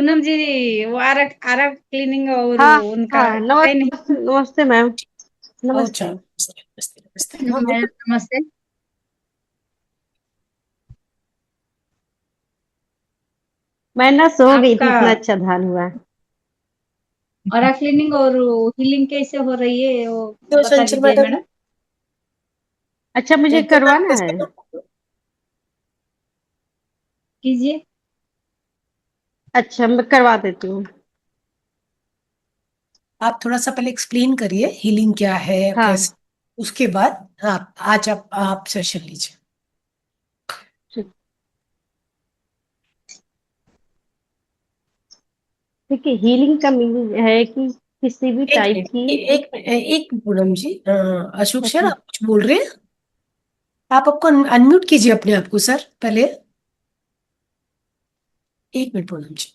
पूनम जी, वो आरा आरा क्लीनिंग और हाँ उनका हाँ, है नहीं। नमस्ते नमस्ते मैम। अच्छा, नमस्ते। नमस्ते नमस्ते नमस्ते, हाँ मैम, बोलो। नमस्ते। मैं ना सो गई थी, आपका इतना अच्छा धान हुआ। आरा क्लीनिंग और हीलिंग कैसे हो रही है वो तो बता संचल दीजिए मैडम, मैडम। अच्छा, मुझे संचल मैम करवाना है। कैसे हो? कीजिए। अच्छा, मैं करवा देती हूँ। आप थोड़ा सा पहले एक्सप्लेन करिए हीलिंग क्या है हाँ। कैसे, उसके बाद आप आज आप सेशन लीजिए। ठीक। देखिए, हीलिंग का मीनिंग है कि किसी भी एक टाइप मिनट, की। एक एक पूनम जी, अशोक सर अच्छा। आप कुछ बोल रहे हैं? आप आपको अनम्यूट कीजिए अपने आप को सर पहले। एक मिनट पूनम जी।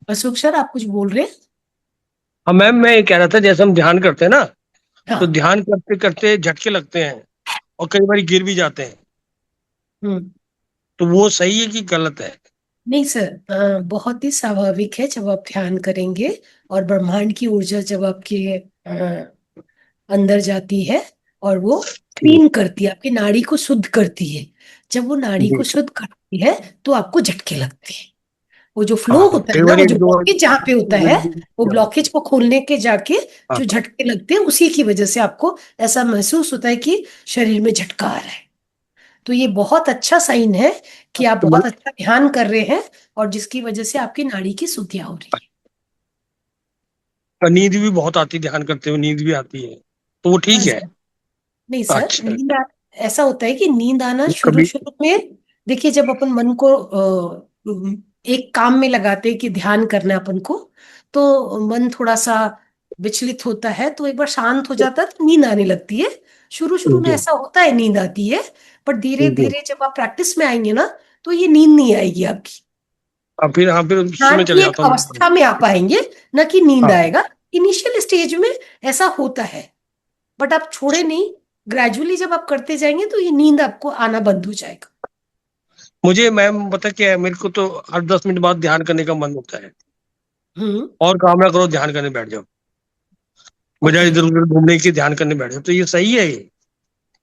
अशोक सर आप कुछ बोल रहे हैं? हाँ मैम, मैं ये कह रहा था जैसे हम ध्यान करते हैं ना, तो हाँ। ध्यान करते करते झटके लगते हैं और कई बार गिर भी जाते हैं। हम्म। तो वो सही है कि गलत है? नहीं सर, बहुत ही स्वाभाविक है जब आप ध्यान करेंगे और ब्रह्मांड की ऊर्जा जब आपके अंदर जाती है और वो जी क्लीन करती है, आपकी नाड़ी को शुद्ध करती है। जब वो नाड़ी जी। को शुद्ध करती है तो आपको झटके लगते हैं। वो जो हाँ फ्लो हाँ, होता है कई ना, बार वो एक जो दो। ब्लॉकेज जहाँ पे होता है, वो ब्लॉकेज को खोलने के जाके हाँ जो हाँ। झटके लगते हैं, उसी की वजह से आपको ऐसा महसूस होता है कि शरीर में झटका आ रहा है। तो ये बहुत अच्छा साइन है कि आप तो बहुत अच्छा ध्यान कर रहे हैं और जिसकी वजह से आपकी नाड़ी की शुद्धियां हो रही है। नींद भी बहुत आती है, ध्यान करते हुए नींद भी आती है, तो वो हाँ ठीक है? सर। नहीं सर, अच्छा। ऐसा होता है कि नींद आना शुरू कभी। शुरू में, देखिए जब अपन मन को एक काम में लगाते हैं कि ध्यान करना है अपन को, तो मन थोड़ा सा विचलित होता है, तो एक बार शांत हो जाता है तो नींद आने लगती है। शुरू शुरू में जी ऐसा होता है, नींद आती है। पर धीरे जी। धीरे जब आप प्रैक्टिस में आएंगे ना, तो ये नींद नहीं आएगी आपकी। हाँ, फिर हाँ, फिर ध्यान उसमें की चले एक जाता हूँ। अवस्था में आ पाएंगे, न कि नींद हाँ। आएगा। इनिशियल स्टेज में ऐसा होता है, बट आप छोड़े नहीं। ग्रेजुअली जब आप करते जाएंगे तो ये नींद आपको आना बंद हो जाएगा। मुझे मैम पता क्या है, मेरे को तो 8-10 मिनट बाद ध्यान करने का मन होता है, हम्म। और काम ना करो ध्यान करने बैठ जाओ, बजाय ओके। इधर उधर घूमने के ध्यान करने बैठ जाओ। तो ये सही है ये?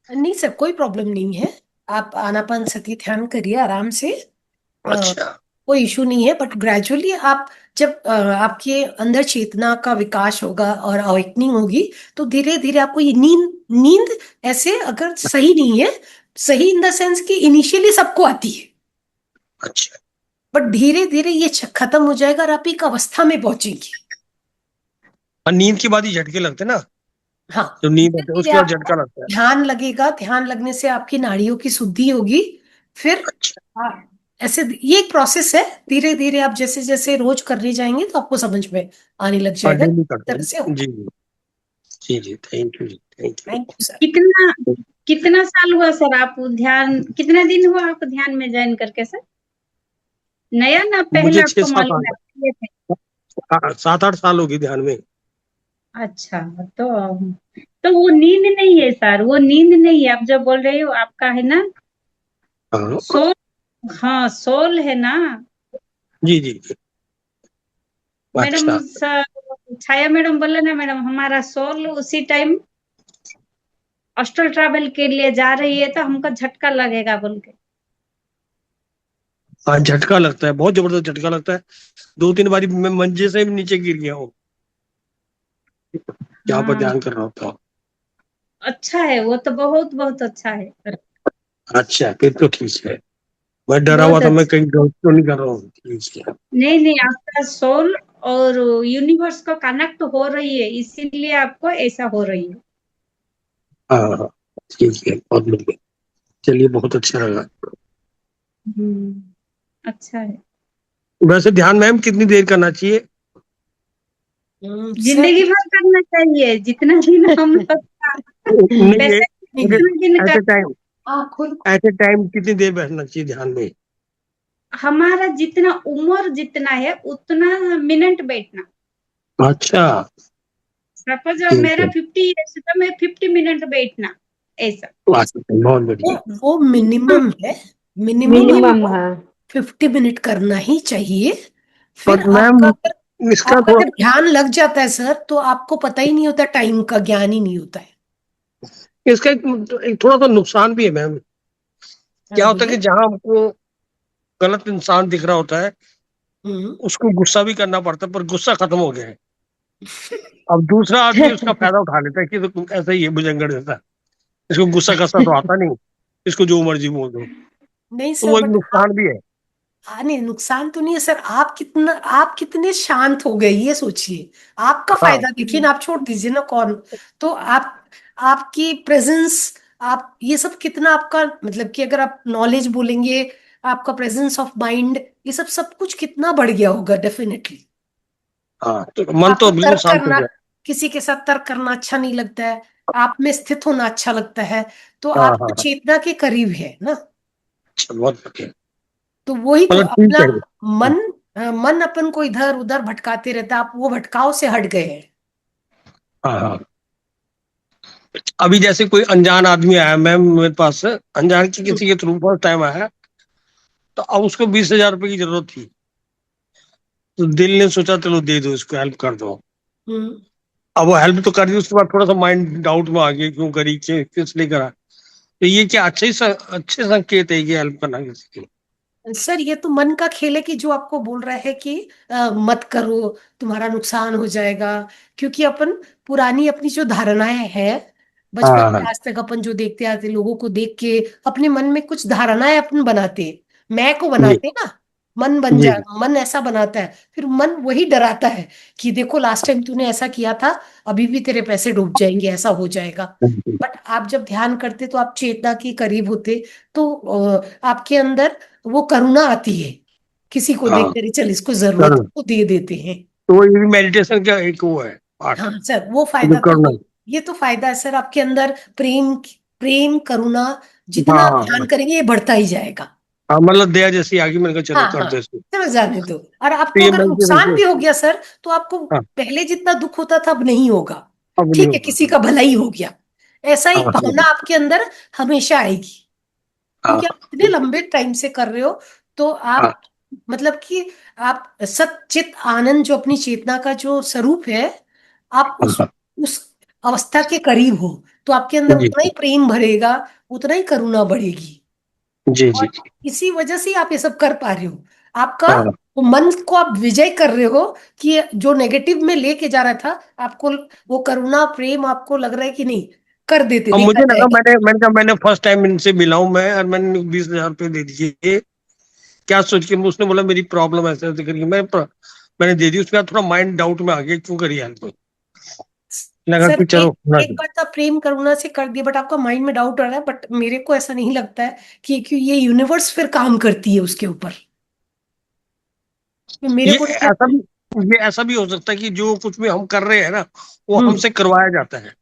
नहीं सर, कोई प्रॉब्लम नहीं है। आप आनापान सती ध्यान करिए आराम से। अ, अच्छा। कोई इशू नहीं है, बट ग्रेजुअली आप जब आपके अंदर चेतना का विकास होगा और अवेकनिंग होगी, तो धीरे धीरे आपको ये नींद नींद ऐसे अगर सही नहीं है, सही इन द सेंस कि इनिशियली सबको आती है, अच्छा। बट धीरे धीरे ये खत्म हो जाएगा और आप एक अवस्था में पहुंचेंगे। हाँ, नींद के बाद ही झटके लगते हैं ना, हाँ। जब नींद धीरे आती है धीरे उसके बाद आपको झटका लगता है। ध्यान लगेगा, ध्यान लगने से आपकी नाड़ियों की शुद्धि होगी। फिर अच्छा। ऐसे ये एक प्रोसेस है। धीरे धीरे आप जैसे जैसे रोज करने जाएंगे तो आपको समझ में आने लग हाँ, जाएगा डेली किस करता तरह हूँ। से होगा। जी जी। जी जी, थैंक यू जी, थैंक थैंक यू सर। कितना यू। कितना साल हुआ सर आप ध्यान, कितना दिन हुआ आपको ध्यान में ज्वाइन करके सर? नया ना पहले मुझे छह आपको सात मालूम आठ है किए थे? 7-8 साल होगी ध्यान में। अच्छा। तो तो वो नींद नहीं है सर, वो नींद नहीं है। आप जो बोल रहे हो आपका है ना हाँ। सोल। हाँ सोल है ना जी जी जी। मैडम। अच्छा। सर छाया मैडम बोले ना मैडम, हमारा सोल उसी टाइम अस्ट्रल ट्रैवल के लिए जा रही है तो हमको झटका लगेगा बोल के। हाँ, झटका लगता है, बहुत जबरदस्त झटका लगता है। 2-3 बारी मैं मंजे से भी नीचे गिर गया हूँ, यहाँ पर हाँ ध्यान कर रहा होता। अच्छा है, वो तो बहुत बहुत अच्छा है। अच्छा, फिर तो ठीक है। मैं डरा हुआ बहुत था, मैं अच्छा। कहीं गलत तो नहीं कर रहा हूँ? ठीक है। नहीं नहीं, आपका सोल और यूनिवर्स को कनेक्ट हो रही है, इसीलिए आपको ऐसा हो रही है। हाँ हाँ, ठीक है, बहुत बढ़िया। चलिए, बहुत अच्छा लगा। अच्छा है। वैसे ध्यान मैम कितनी देर करना चाहिए? सर जिंदगी भर करना चाहिए, जितना दिन हम लोग का। नहीं, वैसे नहीं नहीं, जितना दिन एट का ए टाइम, खुद एट ए टाइम कितनी देर बैठना चाहिए ध्यान में? हमारा जितना उम्र जितना है उतना मिनट बैठना। अच्छा। सपोज ठीक मेरा है। 50 इयर्स तो मैं 50 मिनट बैठना ऐसा। बहुत बढ़िया। वो मिनिमम है, मिनिमम मिनिमम, आपको हाँ। 50 मिनट करना ही चाहिए। फिर पर मैम इसका आपका थोड़ा, जब ध्यान लग जाता है सर, तो आपको पता ही नहीं होता, टाइम का ज्ञान ही नहीं होता है। इसका एक थोड़ा सा नुकसान भी है मैम। हाँ क्या होता है बोलिए। कि जहां हमको गलत इंसान दिख रहा होता है, हम्म। उसको गुस्सा भी करना पड़ता है, पर गुस्सा खत्म हो गया है। अब दूसरा आदमी उसका फायदा उठा लेता है कि तो ऐसा ही है, भुजंगड़ जैसा, इसको गुस्सा कस्सा तो आता नहीं, इसको जो मर्जी बोल दो। नहीं तो सर, वो एक बट नुकसान भी है। नहीं, नुकसान तो नहीं है सर। आप कितने शांत हो गए ये सोचिए। आपका हाँ फायदा देखिए ना, आप छोड़ दीजिए ना कौन। तो आपकी प्रेजेंस, आप ये सब कितना आपका, मतलब कि अगर आप नॉलेज बोलेंगे, आपका प्रेजेंस ऑफ माइंड, ये सब सब कुछ कितना बढ़ गया होगा डेफिनेटली। हाँ, तो मन आपको तो बिल्कुल तर्क शांत हो करना, गया। किसी के साथ तर्क करना अच्छा नहीं लगता है, आप में स्थित होना अच्छा लगता है, तो हाँ आप हाँ तो हाँ। चेतना के करीब है ना। अच्छा, बहुत बढ़िया। तो वही तो मतलब ठीक अपना है। मन, मन अपन को इधर उधर भटकाते रहता है, आप वो भटकाव से हट गए हैं। हाँ हाँ। अभी जैसे कोई अनजान आदमी आया मैम मेरे पास, अनजान की हम्म। किसी के थ्रू फर्स्ट टाइम आया, तो अब उसको 20,000 रुपए की जरूरत थी। तो दिल ने सोचा चलो दे दो, इसको हेल्प कर दो। हम्म। अब वो हेल्प तो कर दी, उसके बाद थोड़ा सा माइंड डाउट में आ गया, क्यों करी, किस लिए करा। तो ये क्या अच्छे संकेत है कि हेल्प करना किसी की। सर ये तो मन का खेल है कि जो आपको बोल रहा है कि मत करो, तुम्हारा नुकसान हो जाएगा। क्योंकि अपन पुरानी अपनी जो धारणाएं हैं, बचपन हाँ से हाँ आज तक अपन जो देखते आते, लोगों को देख के अपने मन में कुछ धारणाएं अपन बनाते, मैं को जी बनाते ना। मन बन जी जा, मन ऐसा बनाता है, फिर मन वही डराता है कि देखो लास्ट टाइम तूने ऐसा किया था, अभी भी तेरे पैसे डूब जाएंगे, ऐसा हो जाएगा। जी। बट आप जब ध्यान करते तो आप चेतना के करीब होते, तो आपके अंदर वो करुणा आती है, किसी को देख हाँ कर चल इसको जरूरत है, कर, तो दे देते हैं। तो ये भी मेडिटेशन का एक वो है पार्ट, हाँ सर, वो जो फायदा तो करना। ये तो फायदा है सर आपके अंदर। प्रेम, प्रेम करुणा, जितना हाँ आप हाँ ध्यान हाँ करेंगे ये बढ़ता ही जाएगा। हाँ, मतलब दया जैसी आगे मैंने कहा चलो हाँ कर हाँ, दो इसको। चलो जाने दो। और तो आपको ये अगर मेडिटेशन नुकसान से, भी हो गया सर, तो आपको हाँ, पहले जितना दुख होता था अब नहीं होगा। अब नहीं ठीक है, होगा। किसी का भला ही हो गया, ऐसा हाँ एक हाँ भावना आपके अंदर हमेशा आएगी। हाँ क्योंकि आप इतने लंबे टाइम से कर रहे हो, तो हाँ आप, मतलब कि आप सच्चित आनंद जो अपनी चेतना का जो स्वरूप है, आप हाँ, उस अवस्था के करीब हो, तो आपके अंदर जी उतना ही प्रेम भरेगा, उतना ही करुणा बढ़ेगी। जी जी और जी। इसी वजह से ही आप ये सब कर पा रहे हो। आपका हाँ, वो मन को आप विजय कर रहे हो, कि जो नेगेटिव में लेके जा रहा था आपको, वो करुणा प्रेम आपको लग रहा है कि नहीं, कर देते, अब देखा मुझे लगा, जाएगा। मैंने कहा मैंने फर्स्ट टाइम इनसे मिला हूँ मैं, और मैंने 20,000 रुपये दे दिए, क्या सोच के। उसने बोला मेरी प्रॉब्लम ऐसे ऐसे करिए, मैंने दे दी। उसके बाद थोड़ा माइंड डाउट में आ गया, क्यों करी हेल्प। लगा सर कि चलो होना एक बार तो आप प्रेम करुणा से कर दिया, बट आपका माइंड में डाउट आ रहा है। बट मेरे को ऐसा नहीं लगता है कि ये यूनिवर्स फिर काम करती है उसके ऊपर। तो मेरे ये को नहीं ऐसा लगता। भी ये ऐसा भी हो सकता है कि जो कुछ भी हम कर रहे हैं ना, वो हम्म। हमसे करवाया जाता है।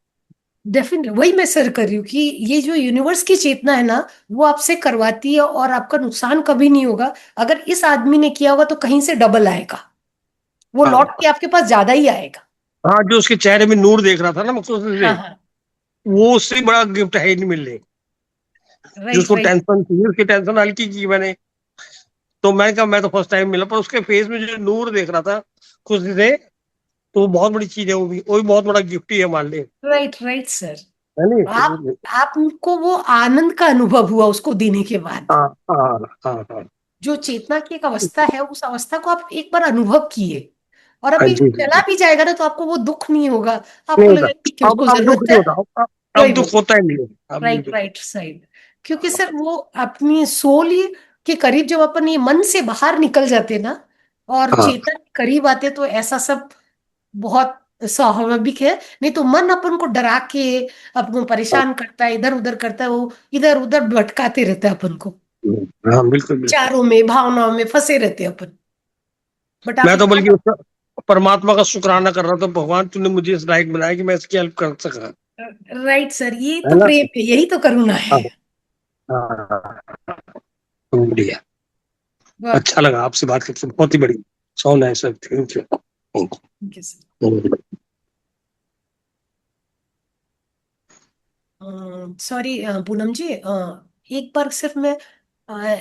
डेफिनेट वही मैं सर कर रही हूँ कि ये जो यूनिवर्स की चेतना है ना, वो आपसे करवाती है, और आपका नुकसान कभी नहीं होगा। अगर इस आदमी ने किया होगा तो कहीं से डबल आएगा, वो लौट हाँ के आपके पास ज्यादा ही आएगा। हाँ, जो उसके चेहरे में नूर देख रहा था ना मकसूद से, हाँ हाँ, वो उससे बड़ा गिफ्ट है ही नहीं मिलने। जो राइट उसको राइट। टेंशन थी, उसकी टेंशन हल्की की मैंने। तो मैं कहा, मैं तो फर्स्ट टाइम मिला, पर उसके फेस में जो नूर देख रहा था खुशी से, तो वो बहुत बड़ी चीज है। वो भी बहुत बड़ा गिफ्ट ही है मान ले, राइट राइट सर। है नहीं। आप आपको वो आनंद का अनुभव हुआ उसको देने के बाद। हाँ हाँ हाँ हाँ जो चेतना की एक अवस्था है, उस अवस्था को आप एक बार अनुभव किए, और हाँ अभी जी जी चला जी। भी जाएगा ना, तो आपको वो दुख नहीं होगा। नहीं आपको होता। लगेगा कि उसको अब दुख जरूरत नहीं है। होता, अब वही दुख वही, होता ही नहीं है, अब नहीं राइट दुख राइट साइड। क्योंकि सर वो अपनी सोल के करीब जब अपन ये मन से बाहर निकल जाते ना, और होता। हाँ चेतन के करीब आते, तो ऐसा सब बहुत स्वाभाविक है। नहीं तो मन अपन को डरा के, अपन को परेशान करता है, इधर उधर करता है, वो इधर उधर भटकाते रहता है अपन को, हाँ, बिल्कुल बिल्कुल। चारों में भावनाओं में फंसे रहते हैं अपन। बट आप मैं तो इतना, बल्कि उसका परमात्मा का शुक्राना कर रहा था, भगवान तूने मुझे इस लायक बनाया कि मैं इसकी हेल्प कर सका। राइट सर, ये है तो ना। प्रेम है, यही तो करुणा है। हाँ हाँ, बढ़िया। बहुत अच्छा लगा आपसे बात करके, बहुत ही बढ़िया। So nice, thank you. Thank you sir. Sorry Poonam ji, एक बार सिर्फ मैं,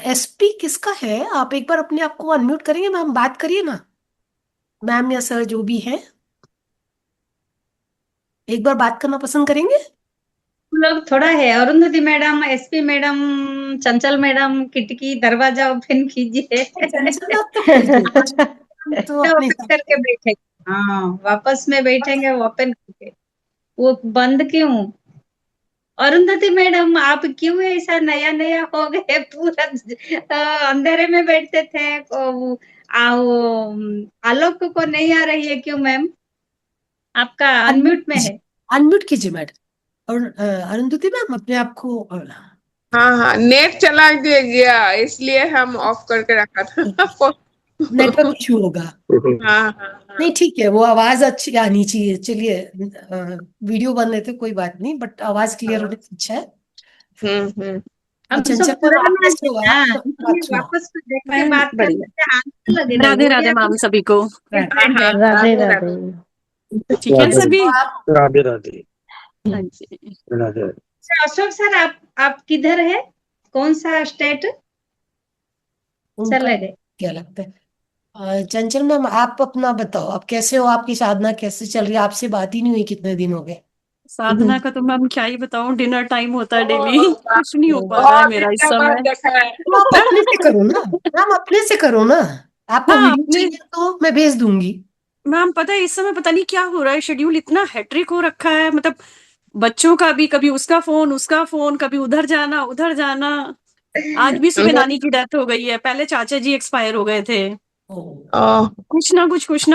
एसपी किसका है? आप एक बार अपने आप को अनम्यूट करेंगे मैम, बात करिए ना, मैम या सर जो भी है, एक बार बात करना पसंद करेंगे? हम लोग थोड़ा है, अरुंधति मैडम, एसपी मैडम, चंचल मैडम, खिड़की दरवाजा ओपन कीजिए। चंचल आप तो कीजिए, हम तो अपने ओपन हिसाब करके से। बैठे, हाँ वापस में बैठेंगे ओपन करके, वो बंद क्यों? अरुंधति मैडम आप क्यों ऐसा नया नया हो गए? पूरा अंधेरे में बैठते थे, आलोक को नहीं आ रही है क्यों मैम? आपका अनम्यूट में है। अनम्यूट कीजिए मैडम। और अरुंधति मैम अपने आप को हाँ हाँ, नेट चला गया इसलिए हम ऑफ करके रखा था। नेटवर्क इशू होगा। हाँ हाँ हाँ। नहीं ठीक है, वो आवाज अच्छी आनी चाहिए। चलिए, वीडियो बन रहे थे कोई बात नहीं, बट आवाज क्लियर होने से अच्छा है। हम्म। हम चंचल सब मैम आप पुराना कैसे हो? है आप ना, तो बात इसलिए सुनाओ। वापस में देख के मैं बात बढ़िया। करने से आंसर लगे रहे, राधे वो राधे या मैम सभी को। हाँ हाँ, राधे राधे राधे। राधे। ठीक है कैसे सभी। हो आप? राधे राधे। हाँ जी। राधे। अच्छा, अशोक सर आप किधर है? कौन सा स्टेट? उनका चले गए। क्या लगता है? चंचल मैम आप अपना बताओ, आप कैसे हो? आपकी साधना कैसे चल रही है? आपसे बात ही नहीं हुई, कितने दिन हो गए। साधना का तो मैम क्या ही बताऊं, डिनर टाइम होता है डेली, कुछ नहीं हो पा रहा है बहुत मेरा दिन इस का बाद समय। देखा है। तो आप अपने से करो ना मैम, अपने से करो ना। आपको हाँ वीडियो अपने, चाहिए तो मैं भेज दूंगी। मैम पता है इस समय पता नहीं क्या हो रहा है, शेड्यूल इतना हेट्रिक हो रखा है, मतलब बच्चों का भी, कभी उसका फोन, कभी उधर जाना उधर जाना। आज भी सुबह नानी की डेथ हो गई है, पहले चाचा जी एक्सपायर हो गए थे। ओह, कुछ ना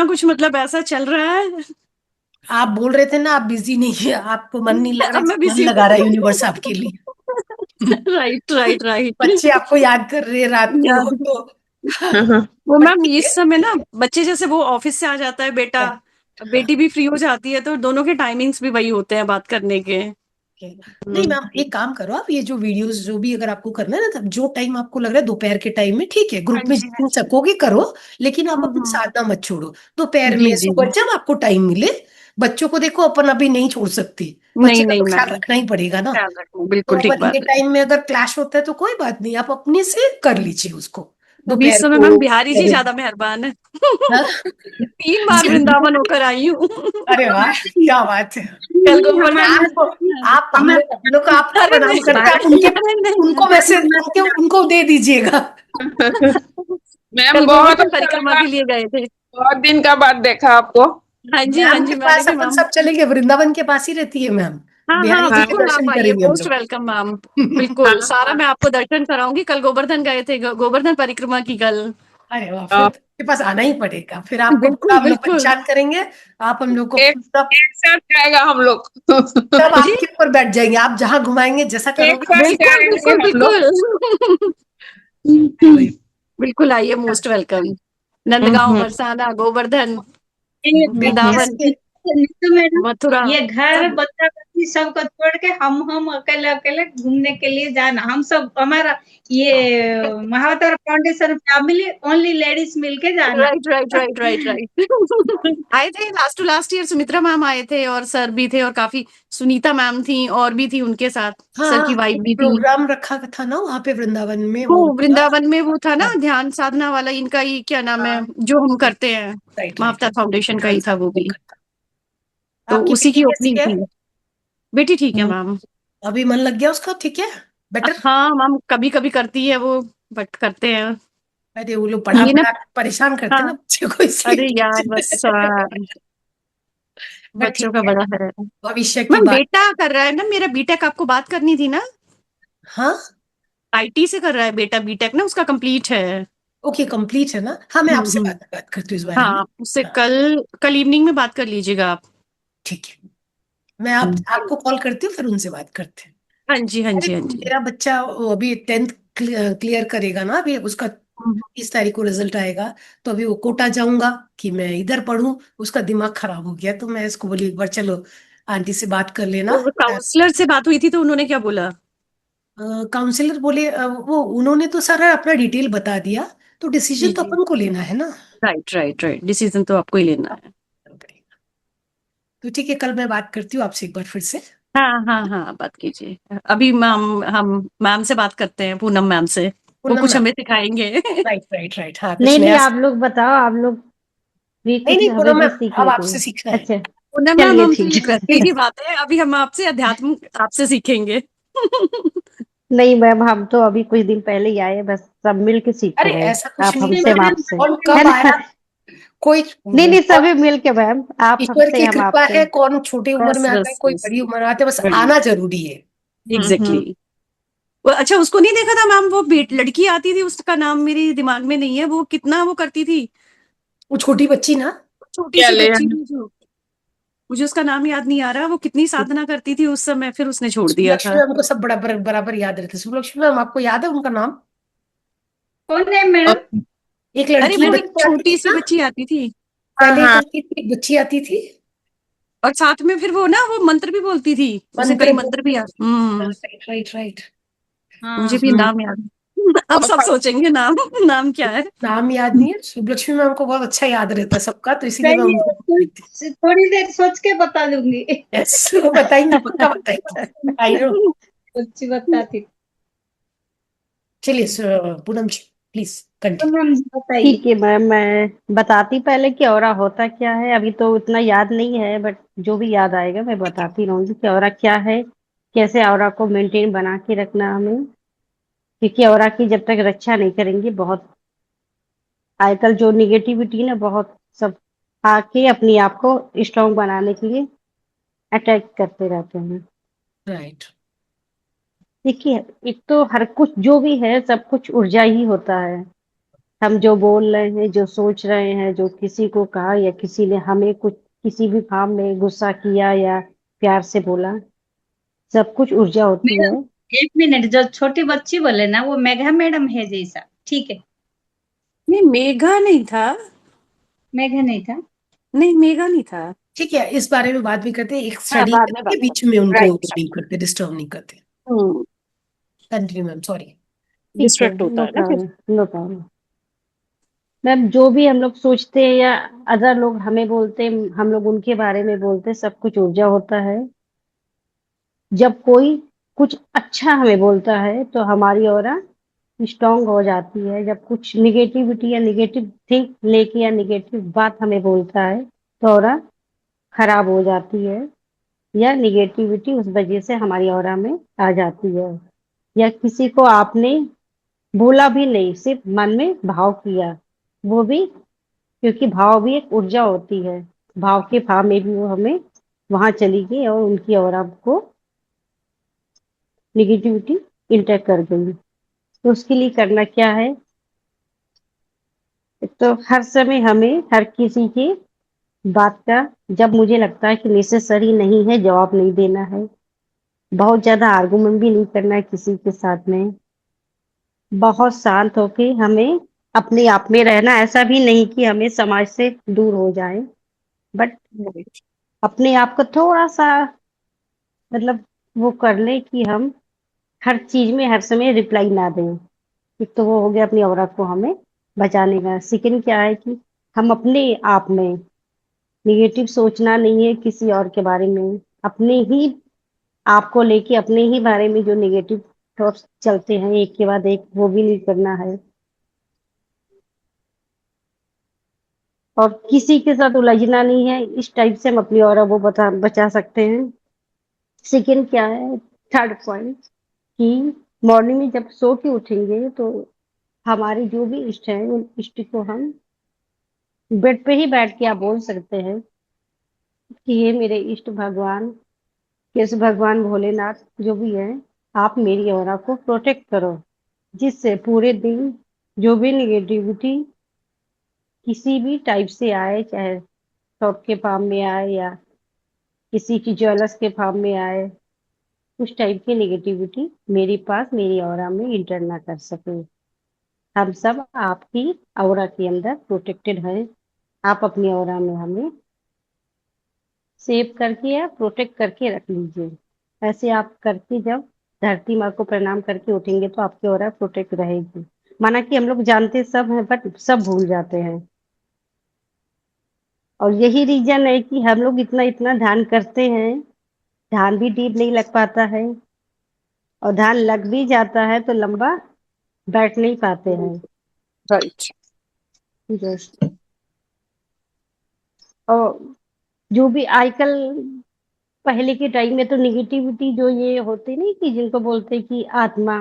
कुछ मतलब ऐसा चल रहा है। आप बोल रहे थे ना आप बिजी नहीं है, आपको मन नहीं लग अब मैं रहा, मन बिजी लगा रहा है हूँ। यूनिवर्स आपके लिए। Right right right. बच्चे आपको याद कर रहे हैं रात को याद, तो। वो बट मैम ठीक इस समय ना बच्चे जैसे वो ऑफिस से आ जाता है बेटा, है। हाँ, बेटी भी फ्री हो जाती है, तो दोनों के टाइमिंग्स भी वही होते हैं बात करने के। ठीक है। नहीं मैम एक काम करो, आप ये जो वीडियोस जो भी अगर आपको करना है ना, तब जो टाइम आपको लग रहा है दोपहर के टाइम में, ठीक है, हाँ ग्रुप में जी हाँ जितनी जी। सकोगे करो, लेकिन आप अपनी हम्म। साधना मत छोड़ो। दोपहर जी में जी सुबह जी। जब आपको टाइम मिले, बच्चों को देखो अपन अभी नहीं छोड़ सकती, बच्चे नहीं का नहीं तो ख्याल मैम, रखना ही पड़ेगा ना। ख्याल रखो, तो बिल्कुल ठीक अपन ये बात है। टाइम में अगर क्लैश होता है तो कोई बात नहीं, आप अपने से कर लीजिए उसको अभी इस दोपहर समय मैम को। बिहारी जी ज्यादा मेहरबान है। हाँ? 3 बार वृंदावन होकर आई हूँ। अरे वाह, क्या बात है। कल नहीं, गोवर्धन। आपको, आप हम लोग आपको अरे प्रणाम नहीं, करते हैं, आप उनके अरे उनको नहीं। मैसेज उनको दे दीजिएगा। मैम कल बहुत गोवर्धन अच्छा परिक्रमा लगा। के लिए गए थे। बहुत दिन का बाद देखा आपको। हाँ मैम के जी मैंने पास भी अपन मैम। सब चलेंगे, वृंदावन के पास ही रहती है मैम। हाँ बिहारी हाँ जी हाँ के बिल्कुल, दर्शन आप आइए, करेंगे हम मोस्ट लोग। Welcome ma'am. हाँ बिल्कुल, सारा मैं आपको दर्शन कराऊंगी। कल गोवर्धन गए थे, गोवर्धन परिक्रमा की कल। अरे वाह, फिर हाँ। तो आपके पास आना ही पड़ेगा, फिर आपको पूरा बिल्कुल हम लोग बिल्कुल। परेशान करेंगे। आप हम लोग को एक सब एक साथ जाएगा हम लोग। सब जी आपके ऊपर बैठ जाएंगे, आप जहां घुमाएंगे जैसा एक करोगे साथ वैसे बिल्कुल जाएंगे बिल्कुल हम लोग। बिल्कुल। करेंगे। बिल्कुल आइए, most welcome. Nandgaon, Barsana, Govardhan, Vrindavan, BTS Neetu madam, Mathura, ये घर सब। बच्चा बच्ची सबको छोड़ के हम अकेले अकेले घूमने के लिए जाना, हम सब हमारा ये Mahavatar foundation family only ladies मिलके जाना। Right right right right right. आए थे last to last year, Sumitra ma'am आए थे और सर भी थे, और काफी सुनीता मैम थी और भी थी उनके साथ, सर की हाँ, वाइफ एक भी थी। प्रोग्राम रखा था ना वहाँ पे वृंदावन में, वो वो उनका। वृंदावन में वो था ना हाँ ध्यान साधना वाला, इनका ही क्या नाम है हाँ, जो हम करते हैं, राइट राइट महावतार फाउंडेशन का ही था वो भी। राइट। तो आपकी उसी बेटी की कैसी ओपनिंग है? थी। बेटी ठीक है मैम। अभी मन लग गया उसका? ठीक है, बेटर। हाँ मैम, कभी कभी करती है वो, बट करते हैं अरे वो लोग पढ़ा ये ना। पढ़ा के परेशान करते हैं ना हाँ, बच्चे को, अरे इसलिए। यार बस बट बच्चों ठीक का है, बड़ा है। भविष्य की मैम बात। बेटा कर रहा है ना मेरा, बीटेक आपको बात करनी थी ना। हाँ आईटी से कर रहा है बेटा, बीटेक ना उसका कंप्लीट है। ओके, कंप्लीट है ना। हाँ मैं आपसे बात करती हूँ इस बारे में। हाँ, उससे हाँ कल कल इवनिंग में बात कर लीजिएगा आप। ठीक है, मैं आपको कॉल करती हूँ, फिर उनसे बात करते हैं। हाँ जी हाँ अरे जी हाँ जी। मेरा बच्चा वो अभी 10th क्लियर करेगा ना, अभी उसका 30 तारीख को रिजल्ट आएगा। तो अभी वो कोटा जाऊंगा कि मैं इधर पढ़ूं, उसका दिमाग खराब हो गया, तो मैं इसको बोली एक बार चलो आंटी से बात कर लेना। तो काउंसलर से बात हुई थी तो उन्होंने क्या बोला? काउंसलर बोले वो उन्होंने तो सारा अपना डिटेल बता दिया, तो जी डिसीजन तो जी। अपन को लेना है ना। राइट राइट राइट, डिसीजन तो आपको ही लेना है। तो ठीक है, कल मैं बात करती हूँ आपसे एक बार फिर से। हाँ हाँ हाँ, बात कीजिए। अभी मैम हम मैम से बात करते हैं, पूनम मैम से, वो पूनम कुछ मैम, हमें सिखाएंगे। राइट राइट राइट, हाँ नहीं कुछ नहीं, नया आप लोग बताओ, आप लोग भी नहीं कुछ, नहीं, हमें पूनम भी मैम अब सीखने को आपसे है। सीखना है। अच्छा, पूनम मैम, चलिए हम तो ठीक ये है। करते ही बात है, अभी हम आपसे अध्यात्म आपसे सीखेंगे। नहीं मैम, हम तो अभी कुछ दिन पहले ही आए, बस सब मिल के सीख अरे रहे हैं, ऐसा कुछ आप नहीं हमसे है, हम मैडम आपसे, कौन है कब ना? आया, कोई नहीं नहीं, कौन, सभी मिल के मैम, आप ईश्वर हमसे की हम कृपा आपसे। है, कौन छोटी उम्र बस में आता है, बस कोई बस, बड़ी उम्र में आता है, बस बढ़िया, आना जरूरी है। एग्जैक्टली। वो अच्छा, उसको नहीं देखा था मैम, वो लड़की आती थी, उसका नाम मेरे दिमाग में नहीं है, वो कितना वो करती थी, वो छोटी बच्ची ना, छोटी क्या सी ले बच्ची थी जो, मुझे उसका नाम याद नहीं आ रहा, वो कितनी साधना करती थी उस समय, फिर उसने छोड़ दिया सुलक्ष्मी था। मैम को सब बराबर बराबर याद रहते। सुलक्ष्मी मैम आपको याद है उनका नाम? कौन है मैडम? एक अरे लड़की वो एक बच्ची आती छोटी थी सी ना, बच्ची आती थी, पहले एक हाँ आती थी, एक बच्ची आती थी, और साथ में फिर वो ना, वो मंत्र भी बोलती थी, उसे कई मंत्र मंत्र भी याद। Right right right. मुझे हाँ भी हम्म, नाम याद है। अब सब सोचेंगे नाम, नाम क्या है। नाम याद नहीं है, सुलक्ष्मी मैम को बहुत अच्छा याद रहता है सबका, तो इसीलिए मैं सही उनको है, थोड़ी देर सोच के बता दूंगी। यस, वो बताएंगी, पक्का बताएंगी, आई नो। सच्ची बताती। चलिए पूनम जी प्लीज तो कंटिन्यू। मैम बताइए। ठीक है मैम, मैं बताती पहले कि औरा होता क्या है, अभी तो उतना याद नहीं है, बट जो भी याद आएगा मैं बताती रहूंगी कि औरा क्या है, कैसे औरा को मेंटेन बना के रखना हमें, क्योंकि औरा की जब तक रक्षा नहीं करेंगे, बहुत आजकल जो निगेटिविटी ना, बहुत सब आके अपने आप को स्ट्रांग बनाने के लिए अटैक करते रहते हैं। राइट देखिए, एक तो हर कुछ जो भी है, सब कुछ ऊर्जा ही होता है। हम जो बोल रहे हैं, जो सोच रहे हैं, जो किसी को कहा, या किसी ने हमें कुछ किसी भी काम में गुस्सा किया या प्यार से बोला, सब कुछ ऊर्जा होती है। मैडम, एक मिनट, जो छोटी बच्ची बोले ना, वो मेघा मैडम है जैसा, ठीक है? नहीं, मेघा नहीं था, मेघा नहीं था। नहीं मेघा नहीं था। ठीक है, इस बारे में बात भी करते हैं, एक हाँ, स्टडी बाद में करके बात बीच में करते, उनको राइट। नहीं करते, डिस्टर्ब नहीं करते। हम्म, कंटिन्यू मैम, सॉरी। ठीक है, डिस्ट्रैक्ट होता नो है ना फिर। Problem, no problem. मैम, जो भी हम लोग सोचते हैं या अदर लोग हमें बोलते हैं, हम लोग उनके बारे में बोलते हैं, सब कुछ ऊर्जा होता है। जब कोई कुछ अच्छा हमें बोलता है तो हमारी ऑरा स्ट्रांग हो जाती है। जब कुछ निगेटिविटी या निगेटिव थिंक लेके या निगेटिव बात हमें बोलता है तो ऑरा खराब हो जाती है, या निगेटिविटी उस वजह से हमारी ऑरा में आ जाती है। या किसी को आपने बोला भी नहीं, सिर्फ मन में भाव किया, वो भी, क्योंकि भाव भी एक ऊर्जा होती है, भाव के भाव में भी वो हमें वहां चली गई और उनकी ऑरा को निगेटिविटी इंटर कर गई। तो उसके लिए करना क्या है, एक तो हर समय हमें हर किसी की बात का, जब मुझे लगता है कि नेसेसरी नहीं है, जवाब नहीं देना है। बहुत ज्यादा आर्गुमेंट भी नहीं करना है किसी के साथ में। बहुत शांत होके हमें अपने आप में रहना, ऐसा भी नहीं कि हमें समाज से दूर हो जाए, बट Right. अपने आप को थोड़ा सा, मतलब वो कर ले कि हम हर चीज में हर समय रिप्लाई ना दें। एक तो वो हो गया अपनी औरत को हमें बचाने का। सेकंड क्या है कि हम अपने आप में निगेटिव सोचना नहीं है किसी और के बारे में, अपने ही आप को लेके अपने ही बारे में जो निगेटिव थॉट्स चलते हैं एक के बाद एक, वो भी नहीं करना है। और किसी के साथ उलझना नहीं है, इस टाइप से हम अपनी और वो बचा सकते हैं। सेकंड क्या है, थर्ड पॉइंट, कि मॉर्निंग में जब सो के उठेंगे तो हमारे जो भी इष्ट हैं, उन इष्ट को हम बेड पे ही बैठ के आप बोल सकते हैं कि ये मेरे इष्ट भगवान, कृष्ण भगवान, भोलेनाथ, जो भी है, आप मेरी ऑरा को प्रोटेक्ट करो, जिससे पूरे दिन जो भी निगेटिविटी किसी भी टाइप से आए, चाहे शॉप के फार्म में आए या किसी की ज्वेलर्स के फार्म में आए, उस टाइप की निगेटिविटी मेरे पास मेरी ऑरा में इंटर ना कर सके। हम सब आपकी ऑरा के अंदर प्रोटेक्टेड हैं। आप अपनी ऑरा में हमें सेव करके या प्रोटेक्ट करके रख लीजिए। ऐसे आप करके जब धरती माँ को प्रणाम करके उठेंगे तो आपकी ऑरा प्रोटेक्ट रहेगी। माना कि हम लोग जानते सब हैं, बट सब भूल जाते हैं, और यही रीजन है कि हम लोग इतना इतना ध्यान करते हैं, ध्यान भी डीप नहीं लग पाता है, और ध्यान लग भी जाता है तो लंबा बैठ नहीं पाते हैं। राइट। Yes. और जो भी आजकल, पहले के टाइम में तो निगेटिविटी जो ये होती नहीं कि जिनको बोलते कि आत्मा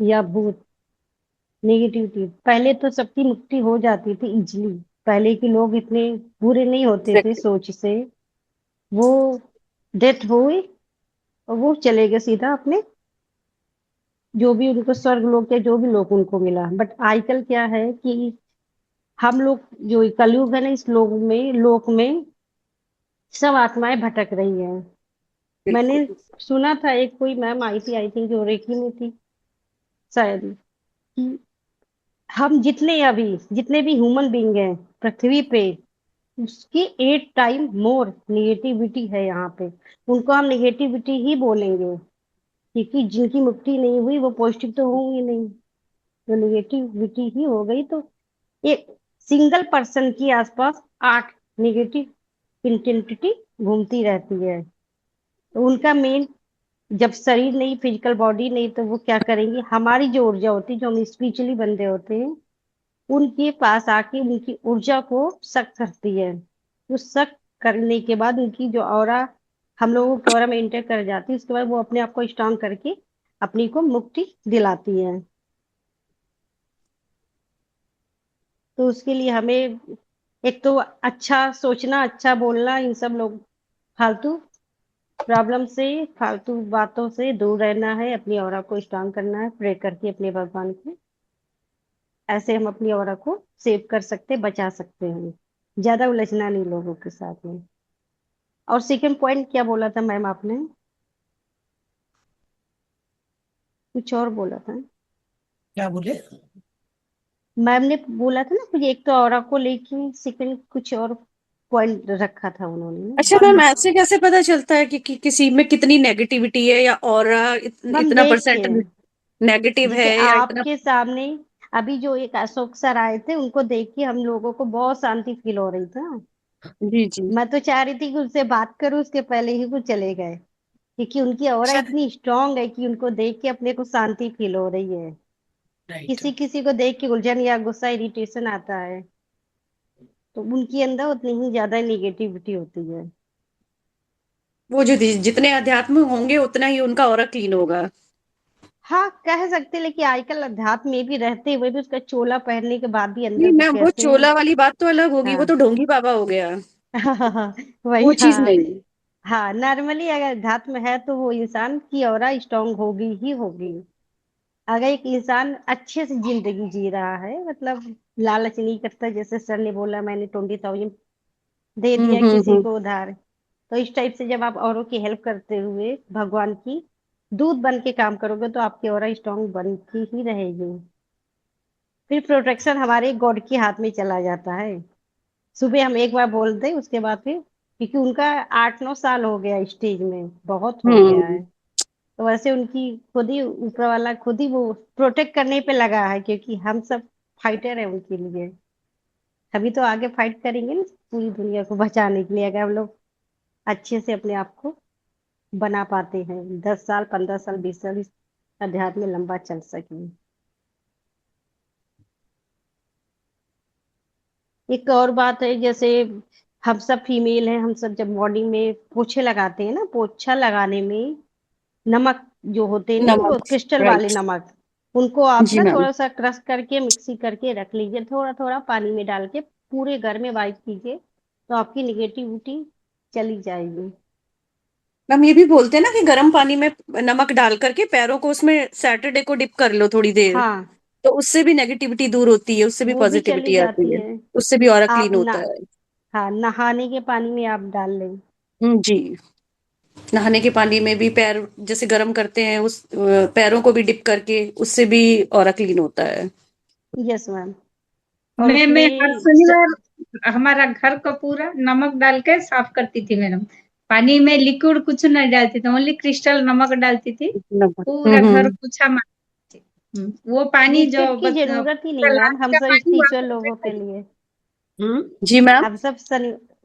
या भूत, नेगेटिविटी पहले तो सबकी मुक्ति हो जाती थी इजीली। पहले के लोग इतने बुरे नहीं होते थे एग्जैक्टली। सोच से। वो डेथ हुई और वो चले गए सीधा अपने, जो भी उनको स्वर्ग लोक या जो भी लोक उनको मिला। बट आजकल क्या है कि हम लोग, जो कलयुग है ना, इस लोक में सब आत्माएं भटक रही हैं। मैंने बिल्कुल। सुना था, एक कोई मैम आई थी, आई थिंक जो रेकी में थी शायद, कि हम जितने भी ह्यूमन बीइंग हैं पृथ्वी पे, उसकी 8 टाइम मोर निगेटिविटी है यहाँ पे। उनको हम निगेटिविटी ही बोलेंगे, क्योंकि जिनकी मुक्ति नहीं हुई वो पॉजिटिव तो होंगे नहीं। तो निगेटिविटी ही हो गई। तो एक सिंगल पर्सन की आसपास 8 नेगेटिव इंटेंसिटी घूमती रहती है। तो उनका मेन, जब शरीर नहीं, फिजिकल बॉडी नहीं, तो वो क्या करेंगे, हमारी जो ऊर्जा होती है, जो हम स्पिरिचुअली बंदे होते हैं, उनके पास आके उनकी ऊर्जा को सक करती है। उस सक करने के बाद उनकी जो ऑरा हम लोगों के ऑरा में इंटर कर जाती है, उसके बाद वो अपने आप को स्ट्रांग करके अपनी को मुक्ति दिलाती है। तो उसके लिए हमें एक तो अच्छा सोचना, अच्छा बोलना, इन सब लोग फालतू प्रॉब्लम से, फालतू बातों से दूर रहना है, अपनी ऑरा को स्ट्रांग करना है, प्रे करके अपने भगवान को। ऐसे हम अपनी ऑरा को सेव कर सकते, बचा सकते हैं। ज्यादा उलझना नहीं लोगों के साथ में। और सेकंड पॉइंट क्या बोला था मैम आपने? कुछ और बोला था क्या बोले? मैम ने, बोला था ना कुछ, एक तो ऑरा को लेके सेकंड कुछ और पॉइंट रखा था उन्होंने ना। अच्छा मैम, ऐसे कैसे पता चलता है कि किसी में कितनी नेगेटिविटी है, या ऑरा मैम इतना देख के, परसेंट नेगेटिव है, जैसे या इतना। आपके सामने अभी जो एक अशोक सर आए थे, उनको देख के हम लोगों को बहुत शांति फील हो रही था। जी जी। मैं तो चाह रही थी कि उनसे बात करूं, उसके पहले ही वो चले गए, क्योंकि उनकी ऑरा अच्छा। इतनी स्ट्रांग है कि उनको देख के अपने को शांति फील हो रही है। राइट। किसी किसी को देख के उलझन या गुस्सा, इरिटेशन आता है, तो उनके अंदर उतनी ही ज्यादा निगेटिविटी होती है। वो जो जितने अध्यात्म होंगे उतना ही उनका ऑरा क्लीन होगा। हाँ, कह सकते, लेकिन आजकल अध्यात्म में भी रहते हुए भी उसका चोला पहनने के बाद भी नहीं अंदर वो मैम, वो कैसे हैं। चोला वाली बात तो अलग होगी, वो हाँ। तो ढोंगी बाबा हो गया। वही, वो चीज हाँ। नहीं। हाँ, नॉर्मली अगर अध्यात्म है तो वो इंसान की ऑरा स्ट्रांग होगी ही होगी। अगर एक इंसान अच्छे से जिंदगी जी रहा है, मतलब लालच नहीं करता, जैसे सर ने बोला मैंने 20,000 दे दिया किसी हम्म। को उधार, तो इस टाइप से जब आप औरों की हेल्प करते हुए भगवान की दूध बन के काम करोगे, तो आपकी ऑरा स्ट्रांग बनती ही रहेगी। फिर प्रोटेक्शन हमारे गॉड के हाथ में चला जाता है। सुबह हम एक बार बोल दें, उसके बाद फिर, क्योंकि उनका 8-9 साल हो गया स्टेज में, बहुत हो गया हम्म। है। तो वैसे उनकी खुद ही ऊपर वाला खुद ही वो प्रोटेक्ट करने पे लगा है, क्योंकि हम सब फाइटर है उनके लिए। अभी तो आगे फाइट करेंगे ना पूरी दुनिया को बचाने के लिए, अगर हम लोग अच्छे से अपने आप को बना पाते हैं, 10 साल, 15 साल, 20 साल इस अध्यात्म में लंबा चल सके। एक और बात है, जैसे हम सब फीमेल हैं, हम सब जब बॉडी में पोछे लगाते हैं ना, पोछा लगाने में नमक जो होते हैं नहीं, वो नमक। क्रिस्टल वाले राइट। नमक, उनको आप जी ना मैम। थोड़ा सा क्रश करके मिक्सी करके रख लीजिए, थोड़ा थोड़ा पानी में डाल के पूरे घर में वाइप कीजिए, तो आपकी निगेटिविटी चली जाएगी। मैम ये भी बोलते हैं ना कि गर्म पानी में नमक डाल करके पैरों को उसमें सैटरडे को डिप कर लो थोड़ी देर, हाँ, तो उससे भी नेगेटिविटी दूर होती है, उससे भी वो भी चली पॉजिटिविटी आती जाती है, है। उससे भी ऑरा आप क्लीन ना, होता है। हाँ, नहाने के पानी में आप डाल लें। जी। नहाने के पानी में भी पैर जैसे गर्म करते हैं, उस पैरों को भी डिप करके, उससे भी ऑरा क्लीन होता है। Yes ma'am. और मैं हर उसमें शनिवार हमारा घर को पूरा नमक डाल के साफ करती थी मैडम। पानी में लिक्विड कुछ नहीं डालती थी, ओनली क्रिस्टल नमक डालती थी, नमक। पूरा घर हम्म। पोछा मारती थी। वो पानी जो लिक्विड की जरूरत ही नहीं मैम, लाने हम का सब पानी स्पिरिचुअल वापस लोगों के से लिए। जी मैम। हम सब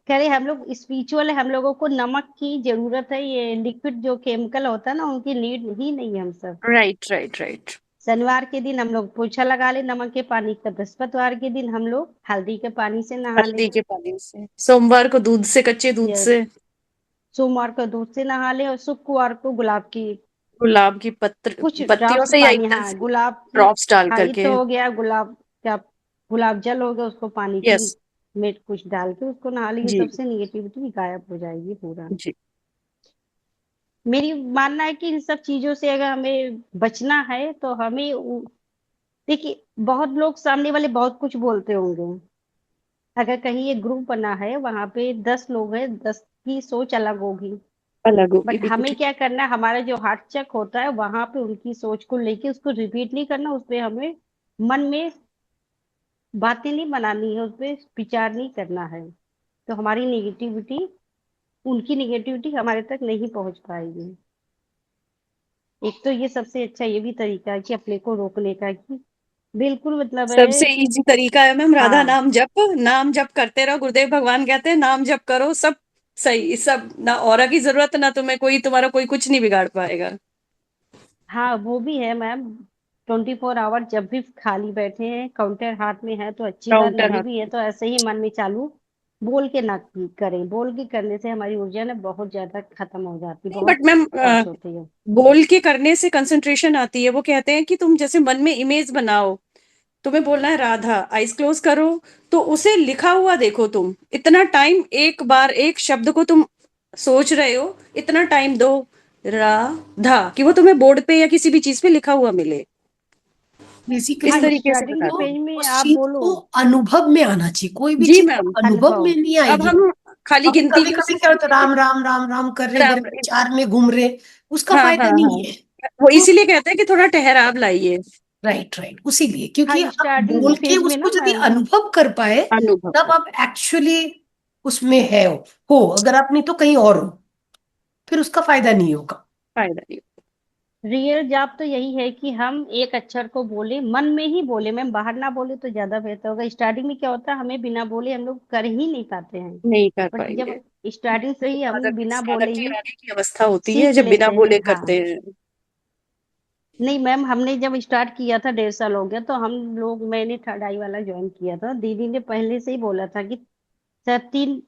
कह रहे हम लोग स्पिरिचुअल है, हम लोगों को नमक की जरूरत है, ये लिक्विड जो केमिकल होता है ना उनकी नीड ही नहीं है हम सब। Right right right. शनिवार के दिन हम लोग पोछा लगा ले नमक के पानी का, बृहस्पतिवार के दिन हम लोग हल्दी के पानी से नहा ले, हल्दी के पानी से, सोमवार को दूध से, कच्चे दूध या से, सोमवार को दूध से नहा ले, और शुक्रवार को गुलाब की गुलाब की कुछ पत्तियों ड्रॉप्स से या पानी, इत्र हाँ से गुलाब की, ड्रॉप्स डाल हाँ ये करके। तो हो गया गुलाब का, गुलाब जल हो गया, उसको पानी की यस। में कुछ डाल के उसको नहा लेंगे, जी सबसे निगेटिविटी गायब हो जाएगी पूरा। जी। मेरी मानना है कि इन सब चीजों से अगर हमें बचना है तो हमें देखिए बहुत लोग सामने वाले बहुत कुछ बोलते होंगे, अगर कहीं ये ग्रुप बना है वहां पे 10 लोग हैं, 10 की सोच अलग होगी, अलग होगी, बट बिल्कुल हमें ठीक। क्या करना है, हमारा जो हार्ट चेक होता है वहां पे उनकी सोच को लेके उसको रिपीट नहीं करना, उस पे हमें मन में बातें नहीं बनानी है, उस पे विचार नहीं करना है, तो हमारी निगेटिविटी, उनकी निगेटिविटी हमारे तक नहीं पहुंच पाएगी। एक तो ये सबसे अच्छा ये भी तरीका है कि अपने को रोकने का, कि बिल्कुल मतलब है। सबसे इजी तरीका है मैम राधा हाँ नाम जप। नाम जप करते रहो, गुरुदेव भगवान कहते हैं नाम जप करो, सब सही, सब ना औरा की जरूरत, ना तुम्हें कोई, तुम्हारा कोई कुछ नहीं बिगाड़ पाएगा। हाँ वो भी है मैम, 24 आवर जब भी खाली बैठे हैं, काउंटर हाथ में है तो अच्छी बात, काउंटर नहीं हाथ भी है में। तो ऐसे ही मन में चालू बोल के ना करें, बोल के करने से हमारी ऊर्जा ना बहुत ज्यादा खत्म हो जाती, नहीं बट बहुत मैम लॉस होती है। बोल के करने से कंसंट्रेशन आती है। वो कहते हैं कि तुम जैसे मन में इमेज बनाओ, तुम्हें बोलना है राधा, आइज क्लोज करो, तो उसे लिखा हुआ देखो, तुम इतना टाइम एक बार एक शब्द को तुम सोच रहे हो, इतना टाइम दो राधा, कि वो तुम्हें बोर्ड पे या किसी भी चीज पे लिखा हुआ मिले। बेसिकली इस हाँ तरीके से स्टार्टिंग बता के दो। पेज में उस आप चीज बोलो। को अनुभव में आना चाहिए, कोई भी जी चीज मैम। अनुभव में अनुभव, नहीं अब आएगी। हम खाली अभी गिनती कभी भी कभी उसी क्या से होता है, करते राम राम राम राम कर रहे, हैं। इधर विचार में घूम रहे, उसका हाँ फायदा हाँ हाँ। नहीं है। वो तो इसीलिए कहते हैं कि थोड़ा ठहराव लाइए। राइट राइट, उसीलिए हाँ क्योंकि आप स्टार्टिंग के बोल के पेज में उसको ना यदि मैम, अनुभव कर पाए अनुभव तब कर। आप एक्चुअली उसमें है हो, अगर आप नहीं तो कहीं और हो, फिर उसका फायदा नहीं होगा। फायदा नहीं। रियल जॉब तो यही है कि हम एक अक्षर को बोले, मन में ही बोले मैम, बाहर ना बोले तो ज्यादा बेहतर होगा। स्टार्टिंग में क्या होता है, हमें बिना बोले हम लोग कर ही नहीं पाते हैं, नहीं कर बट पाएंगे। जब स्टार्टिंग से ही हम बिना बोले साधक के ही आगे की अवस्था होती है सीख जब बिना लेते हैं। बोले हाँ करते हैं। नहीं मैम, हमने जब स्टार्ट किया था 1.5 साल हो गया, तो हम लोग, मैंने थर्ड आई वाला ज्वाइन किया था, दीदी ने पहले से ही बोला था कि सर 3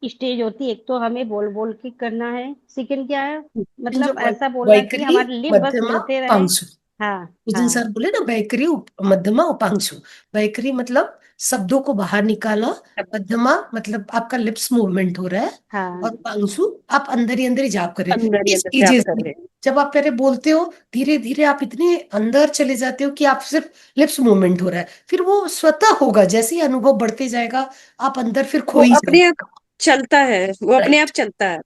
स्टेज होती है, एक तो हमें बोल बोल के करना है, सेकंड क्या है, जो मतलब ऐसा बोलना कि वैखरी हमारे लिप बस मध्यमा हिलते रहे। पांसु, हाँ उस दिन हाँ सर बोले ना वैखरी मध्यमा उपांशु। वैखरी मतलब शब्दों को बाहर निकाला, मध्यमा मतलब आपका लिप्स मूवमेंट हो रहा है, और हाँ उपांशु आप अंदर ही जाप कर रहे हैं। अंदर ही इस अंदर जाप स्टेजेस कर में रहे हैं। जब आप पहले बोलते हो, धीरे धीरे आप इतने अंदर चले जाते हो कि आप सिर्फ लिप्स मूवमेंट हो रहा है, फिर वो स्वतः होगा, जैसे ही अनुभव बढ़ते जाएगा आप अंदर फिर खो वो ही अपने जाओगे। आप चलता है, वो अपने आप राइट, चलता है।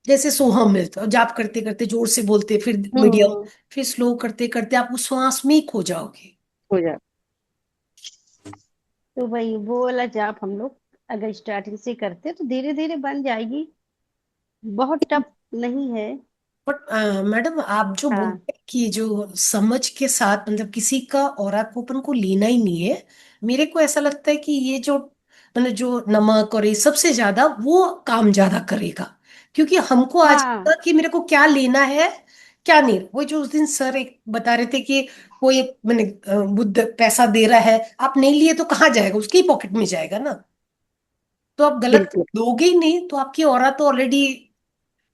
जैसे सोहम में तो जाप करते करते जोर से बोलते, फिर मीडियम, हम्म। फिर स्लो करते करते आप उस श्वास में ही खो जाओगे। हो जाए। तो भाई वो वाला जाप हम लोग अगर स्टार्टिंग से करते तो धीरे धीरे बन जाएगी, बहुत टफ नहीं है। बट मैडम आप जो हाँ बोलते हैं कि जो समझ के साथ मतलब किसी का ऑरा को अपन को लेना ही नहीं है, मेरे को ऐसा लगता है कि ये जो मतलब जो नमक और ये सबसे ज्यादा वो काम ज्यादा करेगा, क्योंकि हमको आज हाँ पता कि मेरे को क्या लेना है क्या नहीं। वो जो उस दिन सर एक बता रहे थे कि कोई मैंने बुद्ध पैसा दे रहा है, आप नहीं लिए तो कहाँ जाएगा, उसकी पॉकेट में जाएगा ना, तो आप गलत बिल्कुल। दोगे ही नहीं, तो आपकी ऑरा तो ऑलरेडी।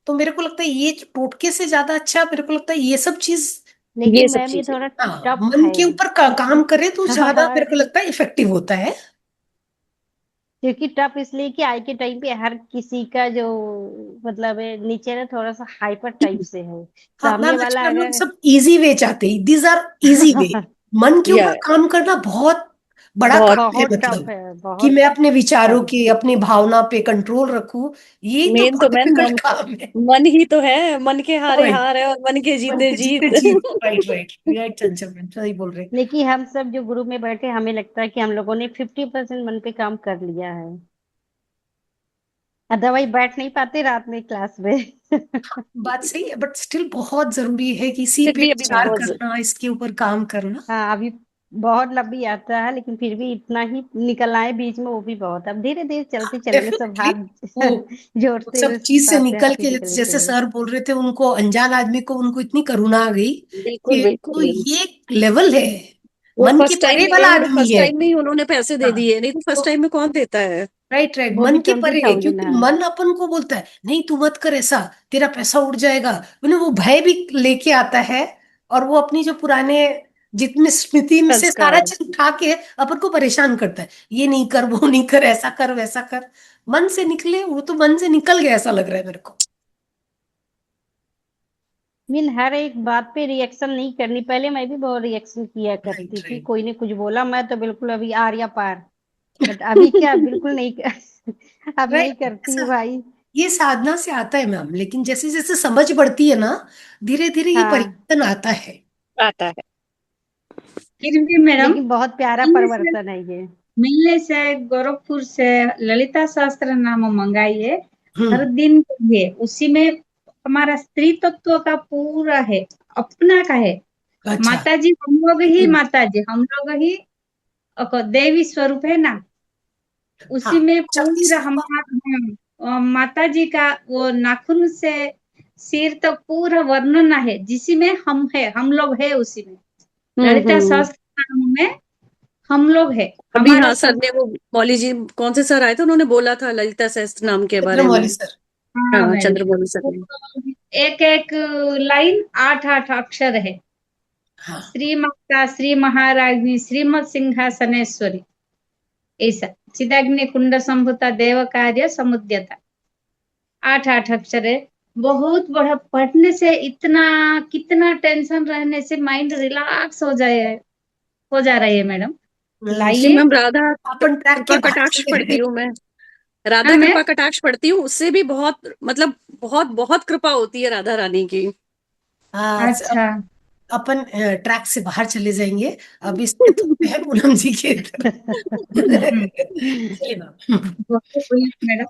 तो मेरे को लगता है ये टोटके से ज्यादा अच्छा मेरे को लगता है ये सब चीज, ये लेकिन सब मैम ये चीजें। थोड़ा हाँ, टफ मन है, के ऊपर काम क्योंकि करे तो ज्यादा हाँ मेरे को लगता है इफेक्टिव होता है। क्योंकि टफ इसलिए कि आज के टाइम पे हर किसी का जो मतलब है नेचर है थोड़ा सा हाइपर टाइप से है, हाँ सामने मैम, वाला एक्चुअली हम लोग अगर सब इजी वे चाहते हैं, दीज आर इजी वे। मन के या ऊपर काम करना बहुत बड़ा बहुत। काम है, बहुत टफ मतलब है, कि बहुत मैं अपने विचारों टफ। के अपनी भावना पे कंट्रोल रखूं, ये तो मेन तो बहुत मैम डिफिकल्ट मन, काम है। मन ही तो है, मन के हारे राइट, हार है और मन के मन जीते के जीते जीत। जीत, राइट राइट राइट, चंचल मैम सही बोल रहे हैं। लेकिन हम सब जो ग्रुप में बैठे हमें लगता है कि हम लोगों ने 50% मन पे काम कर लिया है, अदरवाइज बैठ नहीं पाते रात में क्लास में। बात सही है, बट स्टिल बहुत जरूरी है कि इसी फिर पे भी अभी विचार बहुत करना, इसके ऊपर काम करना। हाँ अभी बहुत लंबी यात्रा है, लेकिन फिर भी इतना ही निकलना है बीच में, वो भी बहुत। अब धीरे धीरे चलते चलेंगे, सब डेफिनेटली हाथ वो जोड़ते सब हुए चीज से साथ निकल हाथ के, निकलते जैसे चलेंगे। सर बोल रहे थे, उनको अनजान आदमी को उनको इतनी करुणा आ गई बिल्कुल कि तो बिल्कुल। ये एक लेवल है, वो मन के फर्स्ट टाइम परे में वाला गए और आदमी फर्स्ट है। टाइम में ही उन्होंने पैसे दे हाँ, दिए, नहीं तो फर्स्ट तो टाइम में कौन देता है। राइट राइट, वो मन भी के 20,000, परे, क्योंकि हाँ। मन अपन को बोलता है नहीं तू मत कर ऐसा, तेरा पैसा उड़ जाएगा, मैंने वो भय भी लेके आता है। और वो अपनी जो पुराने जितने स्मृति में से सारा संस्कार। चीज उठा के अपन को परेशान करता है, ये नहीं कर, वो नहीं कर, ऐसा कर वैसा कर। मन से निकले, वो तो मन से निकल गया ऐसा लग रहा है मेरे को। मीन हर एक बात पे रिएक्शन नहीं करनी। पहले मैं भी बहुत रिएक्शन किया राइट करती थी, राइट। कोई ने कुछ बोला मैं तो बिल्कुल अभी आर्या पार। बट अभी क्या, बिल्कुल नहीं अब नहीं करती हूँ राइट, भाई। ये साधना से आता है मैम, लेकिन जैसे जैसे समझ बढ़ती है ना, धीरे धीरे ये हाँ, परिवर्तन आता है। आता है। फिर भी मैडम, लेकिन बहुत प्यारा मिलने से परिवर्तन है ये। मिलने से गोरखपुर से ललिता शास्त्र नाम मंगाइए, हर हम्म। दिन पढ़िए। उसी में हमारा स्त्री तत्व का पूरा है, अपना का है। अच्छा। माता जी हम लोग ही, हम्म, माता जी हम लोग ही देवी स्वरूप है ना। हाँ, उसी में शक्ति पूरा स्वरूप। हमारा माता जी का वो नाखून से सिर तक पूरा वर्णन है, जिसी में हम है, हम लोग है उसी में। ललिता हम्म। सहस्त्र नाम में हम लोग है, अभी हमारा हाँ सर सब। ने वो मौली जी, कौन से सर आए थे, उन्होंने बोला था ललिता सहस्त्र नाम के बारे में। चंद्रमौली सर। हाँ हाँ मैडम, चंद्रमौली सर ने। एक एक लाइन 8 8 अक्षर है। हाँ। श्री माता, श्री महाराज्ञी, श्रीमत सिंहासनेश्वरी, ऐसा। चिदाग्नि कुंड संभुता देव कार्य समुद्यता, 8 8 अक्षर है। बहुत बड़ा, पढ़ने से इतना, कितना टेंशन रहने से माइंड रिलैक्स हो जा रही है मैडम। जी लाइए। मैम, राधा अपन ट्रैक के कृपा बाहर कटाक्ष चले पढ़ती गए। हूँ मैं। हाँ राधा मैं, कृपा कटाक्ष पढ़ती हूँ, उससे भी बहुत मतलब बहुत बहुत कृपा होती है राधा रानी की। अब अच्छा। अपन ट्रैक से बाहर चले जाएंगे। अब इस थोपते हैं पूनम जी के इधर। हम्म, चलिए मैम। बहुत हुई मैडम।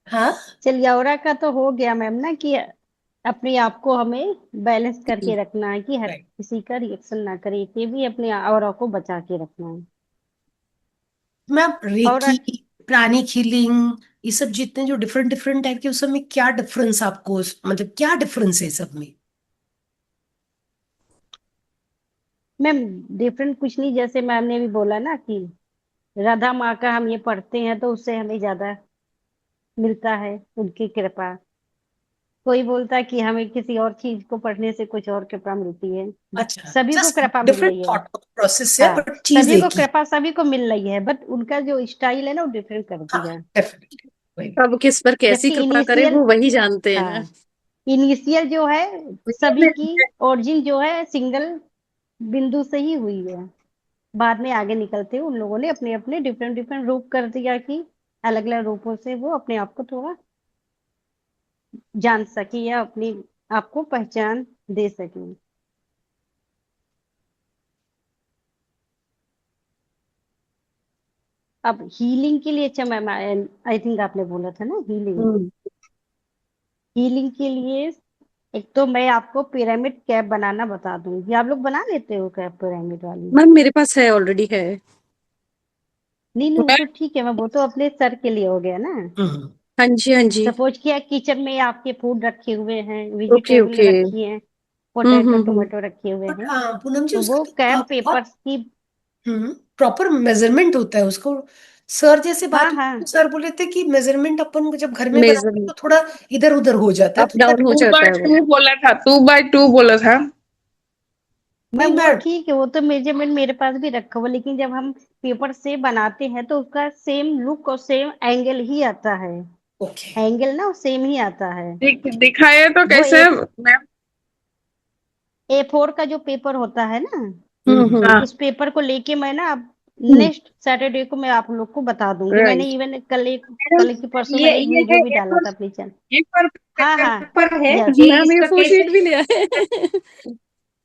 हाँ। चलिए, औरा का तो हो गया मैम ना, कि अपने आप को हमें बैलेंस करके रखना है, कि हर राइट किसी का रिएक्शन ना करे, ये भी अपने औरा को बचा के रखना है। मैम, और रेकी, प्राणिक हीलिंग, ये सब जितने जो डिफरेंट डिफरेंट टाइप के, उस सब में क्या डिफरेंस आपको, मतलब क्या डिफरेंस है सब में? मैम, डिफरेंट कुछ नहीं, जैसे मैम ने भी बोला ना कि राधा माँ का हम ये पढ़ते हैं तो उससे हमें ज्यादा मिलता है, उनकी कृपा। कोई बोलता है कि हमें किसी और चीज को पढ़ने से कुछ और कृपा मिलती है, बट अच्छा, सभी को जस्ट कृपा मिल डिफरेंट रही है। थॉट प्रोसेस है, हाँ, बट चीज सभी को एक ही। कृपा सभी को मिल रही है, बट उनका जो स्टाइल है ना, वो डिफरेंट कर हाँ, दिया है। डेफिनेटली वही। अब किस पर कैसी जबकि कृपा करे इनिशियल, वो वही जानते हैं। हाँ, इनिशियल जो है सभी की, ओरिजिन जो है सिंगल बिंदु से ही हुई है। बाद में आगे निकलते हुए उन लोगों ने अपने अपने डिफरेंट डिफरेंट रूप कर दिया, कि अलग अलग रूपों से वो अपने आप को थोड़ा जान सके, या अपनी आपको पहचान दे सके। अब हीलिंग के लिए, अच्छा मैम, आई थिंक आपने बोला था ना हीलिंग। हम्म। हीलिंग के लिए एक तो मैं आपको पिरामिड कैप बनाना बता दूंगी। आप लोग बना लेते हो कैप पिरामिड वाली? मैम मेरे पास है, ऑलरेडी है। नहीं नहीं, वो मैं तो ठीक है, मैं वो तो अपने सर के लिए हो गया ना। हम्म। हाँ जी हाँ जी। सपोज किया किचन में आपके फूड रखे हुए हैं, ओके वेजिटेबल ओके। रखी हैं, पोटैटो हम्म। टोमेटो रखे हुए बट हैं, पूनम जी, तो उसका वो तो कैप बहुत पेपर्स की। प्रॉपर मेजरमेंट होता है उसको। सर जैसे हाँ बात हुई हाँ, तो सर बोले थे कि मेजरमेंट अपन को जब घर में बनाते हैं मेजर तो थोड़ा इधर उधर हो जाता है, अप तो डाउन हो टू जाता बाय है वो। टू बोला था, 2 by 2 बोला था। नहीं मैम वो मैं। ठीक है, वो तो मेजरमेंट मेरे पास भी रखा हुआ, लेकिन जब हम पेपर से बनाते हैं तो उसका सेम लुक और सेम एंगल ही आता है। ओके। एंगल ना सेम ही आता है। दिखाए तो वो कैसे मैम? A4 का जो पेपर होता है ना, हम्म। हाँ, उस पेपर को लेके मैं ना, अब हम्म। नेक्स्ट सैटरडे को मैं आप लोग को बता दूंगी। मैंने राइट। इवन मैडम, कल की परसों ये मैंने एक ये वीडियो है भी डाला था अपने चैनल। ए फोर हाँ हाँ, पेपर है। यस। ये मैम ए इसका फोर कैसे, शीट भी लिया है।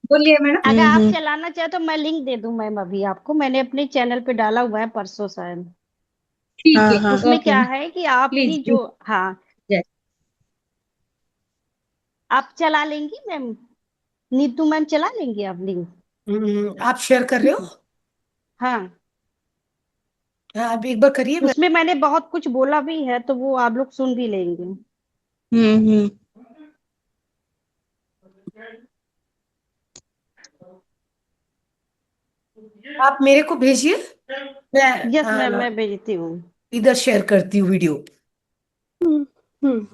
बोलिए मैडम। अगर आप हम्म। चलाना चाहे तो मैं लिंक दे दूं मैम, अभी आपको मैंने अपने चैनल पे डाला हुआ है, परसों शायद। ठीक हाँ, है, हाँ। उसमें ओके, क्या है कि आपकी प्लीज जो, प्लीज। हाँ, आप चला लेंगी मैम, नीतू मैम चला लेंगी आप लिंक? आप शेयर कर रहे हो? हाँ, हाँ, आप एक बार करिए। उसमें मैंने बहुत कुछ बोला भी है, तो वो आप लोग सुन भी लेंगे। हम्म। आप मेरे को भेजिए, मैं यस मैम, मैं भेजती हूँ। इधर शेयर करती हूँ वीडियो। हम्म।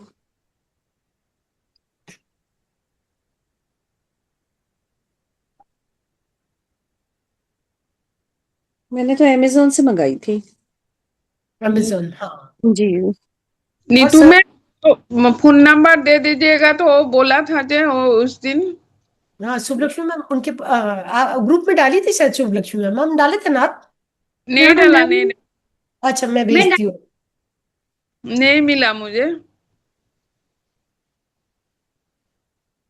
मैंने तो अमेजोन से मंगाई थी अमेजोन, हाँ। जी। और नीतू सर में तो फोन नंबर दे दीजिएगा, तो वो बोला था जो वो उस दिन। हाँ, शुभलक्ष्मी मैम उनके ग्रुप में डाली थी शायद। शुभलक्ष्मी मैम मैम डाले थे ना आप? नहीं हाँ डाला, नहीं मैम, अच्छा, मैं मैं भेजती हूँ। नहीं मिला मुझे।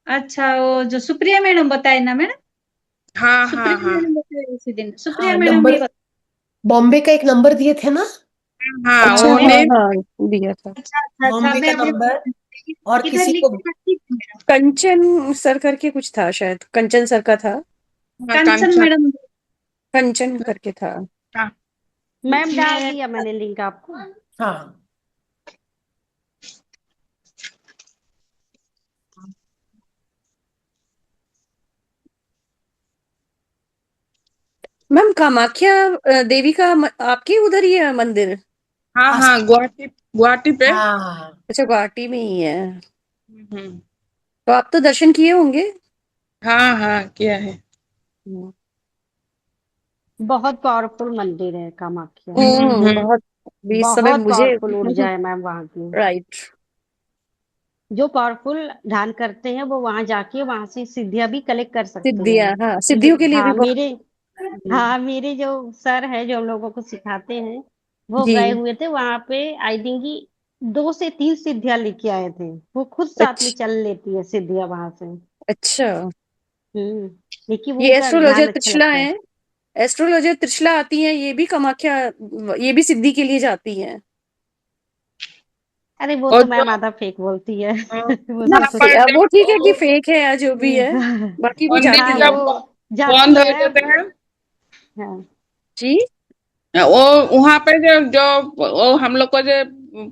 अच्छा, वो जो सुप्रिया मैडम बताए ना मैडम, हाँ हाँ सुप्रिया हाँ मैडम बताए उसी दिन, सुप्रिया हाँ, मैडम ही नंबर बॉम्बे का एक नंबर दिए थे ना? हाँ, अच्छा, वो मैं, हाँ नहीं। हाँ दिया था। अच्छा अच्छा अच्छा, बॉम्बे का मैं नंबर और इधर किसी लिख को। के रखी थी मैडम। कंचन सर करके कुछ था, शायद कंचन सर का था। हाँ, कंचन कांचन। मैडम। कंचन करके था। हाँ। मैम डाल मैं, दिया मैंने लिंक आपको। हाँ, मैम कामाख्या देवी का आपके उधर ही है मंदिर? हाँ आस, हाँ, गुवाहाटी गुवाहाटी पे। हाँ। अच्छा, गुवाहाटी में ही है। हम्म। तो आप तो दर्शन किए होंगे। हाँ हाँ, किया है। हम्म। बहुत पावरफुल मंदिर है कामाख्या। हम्म। बहुत। भी इस समय बहुत मुझे पावरफुल ऊर्जा है मैम वहाँ की। राइट। जो पावरफुल ध्यान करते हैं वो वहां जाके वहां से सिद्धियां भी कलेक्ट कर सकते हैं। सिद्धियां, हाँ सिद्धियों के लिए भी हाँ बहुत। मेरे, हाँ मेरे जो सर है जो हम लोगों को सिखाते हैं, वो जी। गए हुए थे वहां पे। आई थिंक 2 से 3 सिद्धियां लेके आए थे। वो खुद साथ में अच्छा। चल लेती है सिद्धियां वहां से। अच्छा, हम्म। लेकिन वो ये उनका एस्ट्रोलॉजर ध्यान अच्छा त्रिशला लगता है। है। एस्ट्रोलॉजर त्रिशला आती हैं, ये भी कामाख्या, ये भी सिद्धि के लिए जाती हैं। अरे वो और तो जो मैम आधा फेक बोलती है। वो ना वहाँ सब पर वो जब ठीक है कि फेक है, या जो भी है, बाकी वो पंडित हाँ जाती जब हैं। वो जाती बंद हो है। जाते हैं, हाँ जी। वो वहां पे जो जो वो हम लोग को जो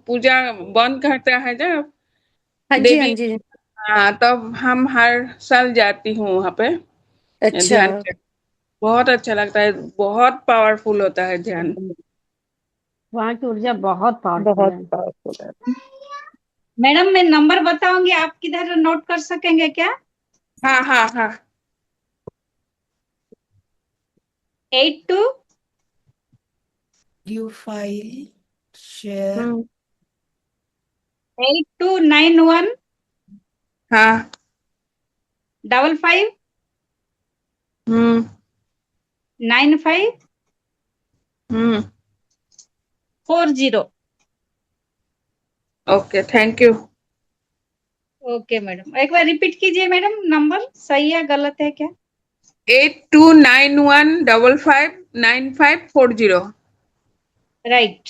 पूजा बंद करता है जब हाँ जी, हाँ देवी। जी। हाँ, तब हम हर साल जाती हूँ वहां पे अच्छा। ध्यान करने। बहुत अच्छा लगता है, बहुत पावरफुल होता है ध्यान। वहाँ की ऊर्जा बहुत पावरफुल बहुत है। पावरफुल है। मैडम मैं नंबर बताऊंगी, आप किधर नोट कर सकेंगे क्या? हाँ हाँ हाँ। 82। Video file share. हम्म। 8291 हाँ। 55 हम्म 95 हम्म। 40। Okay, thank you. Okay madam, एक बार रिपीट कीजिए मैडम, नंबर सही है गलत है क्या? 8291559540। राइट।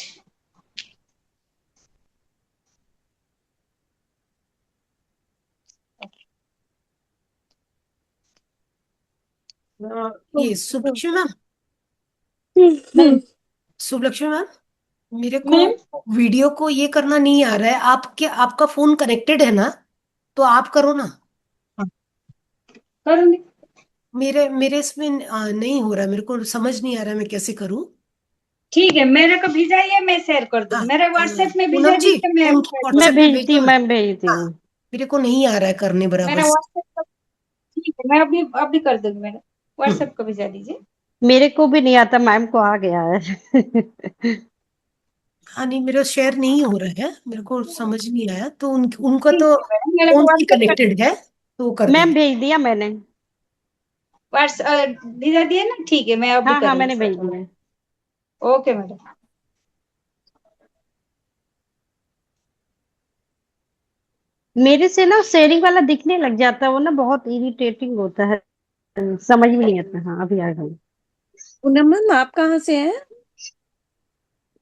ये Shubhalakshmi ma'am, ma'am, Shubhalakshmi ma'am, मेरे को मैम वीडियो को ये करना नहीं आ रहा है। आपके आपका फोन कनेक्टेड है ना? तो आप करो ना। करूंगी। मेरे मेरे इसमें नहीं हो रहा है। मेरे को समझ नहीं आ रहा है मैं कैसे करूं। ठीक है, मेरे को भेजाइए, मैं शेयर कर हाँ, दूंगी, मेरे व्हाट्सएप में भेजा पूनम जी, दीजिए, मैं उनकी मैं व्हाट्सएप पे भेजती भेजो हूँ ना। मैम, भेजती हाँ, हूँ। मेरे को नहीं आ रहा है करने बराबर मेरा से। व्हाट्सएप का, ठीक है मैं अभी अभी कर दूंगी, मेरा हम्म। व्हाट्सएप को भेजा दीजिए। मेरे को भी नहीं आता, मैम को आ गया है। हाँ, नहीं, मेरा शेयर नहीं हो रहा है। मेरे को समझ नहीं आया। तो उनका ठीक तो है मैडम, मेरे को फोन से व्हाट्सएप कर, कनेक्टेड है, तो वो कर मैम देंगे। भेज दिया मैंने। व्हाट्सएप भेजा दिए ना, ठीक है मैं अभी हाँ हाँ करूंगी मैंने सर। भेज दिया। Okay madam. मेरे से ना शेयरिंग वाला दिखने लग जाता है, वो ना बहुत इरिटेटिंग होता है। समझ में नहीं आता। हाँ अभी आ गई। पूनम मैम, आप कहाँ से हैं?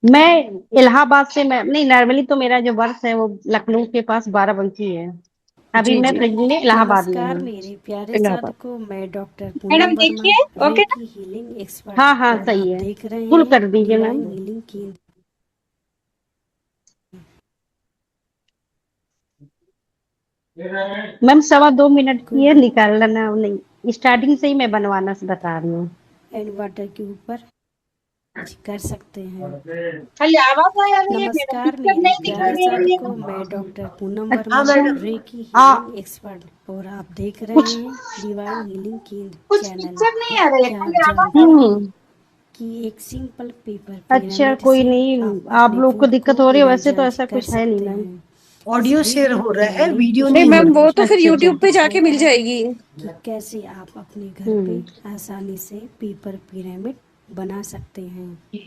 मैं इलाहाबाद से। मैं नहीं, नॉर्मली तो मेरा जो वर्क है वो लखनऊ के पास बाराबंकी है। अभी जी मैं जी प्रेजेंट में इलाहाबाद में नमस्कार हूँ। मेरे प्यारे इलाहाबाद। साधकों, मैं डॉक्टर मैडम पूनम वर्मा, देखिए, ओके ना? रेकी हीलिंग एक्सपर्ट, हाँ हाँ और सही आप है, देख रहे फुल हैं कर दीजिए डिवाइन मैम। हीलिंग की। मैम 2.25 मिनट की है, गुड निकालना नहीं, स्टार्टिंग से ही मैं बनवाना से बता रही हूँ। एंड वाटर के ऊपर कर सकते हैं। खाली आवाज आ रही है मैडम, नमस्कार पिक्चर मेरे नहीं दिखाई प्यारे दे रही है। साधकों, मैं डॉक्टर पूनम हाँ वर्मा, मैडम। रेकी आ हीलिंग एक्सपर्ट, और आप देख रहे कुछ हैं डिवाइन हीलिंग केंद्र कुछ चैनल। पिक्चर नहीं आ रही है, क्या खाली आप आवाज आ जानते रही है। हैं कि एक सिंपल पेपर अच्छा, पिरामिड कोई से नहीं, आप आप अपने लोग को फूड दिक्कत को हो रही है, वैसे तो एनर्जाइज ऐसा कर कुछ है नहीं सकते मैम। हैं। इस ऑडियो शेयर वीडियो हो में रहा है, मैंने वीडियो नहीं नहीं हो मैम, रहा वो तो फिर अच्छा अच्छा। यूट्यूब पे जाके मिल दिखाया है जाएगी। कि कैसे आप अपने घर पे हम्म, आसानी से पेपर पिरामिड बना सकते हैं। ये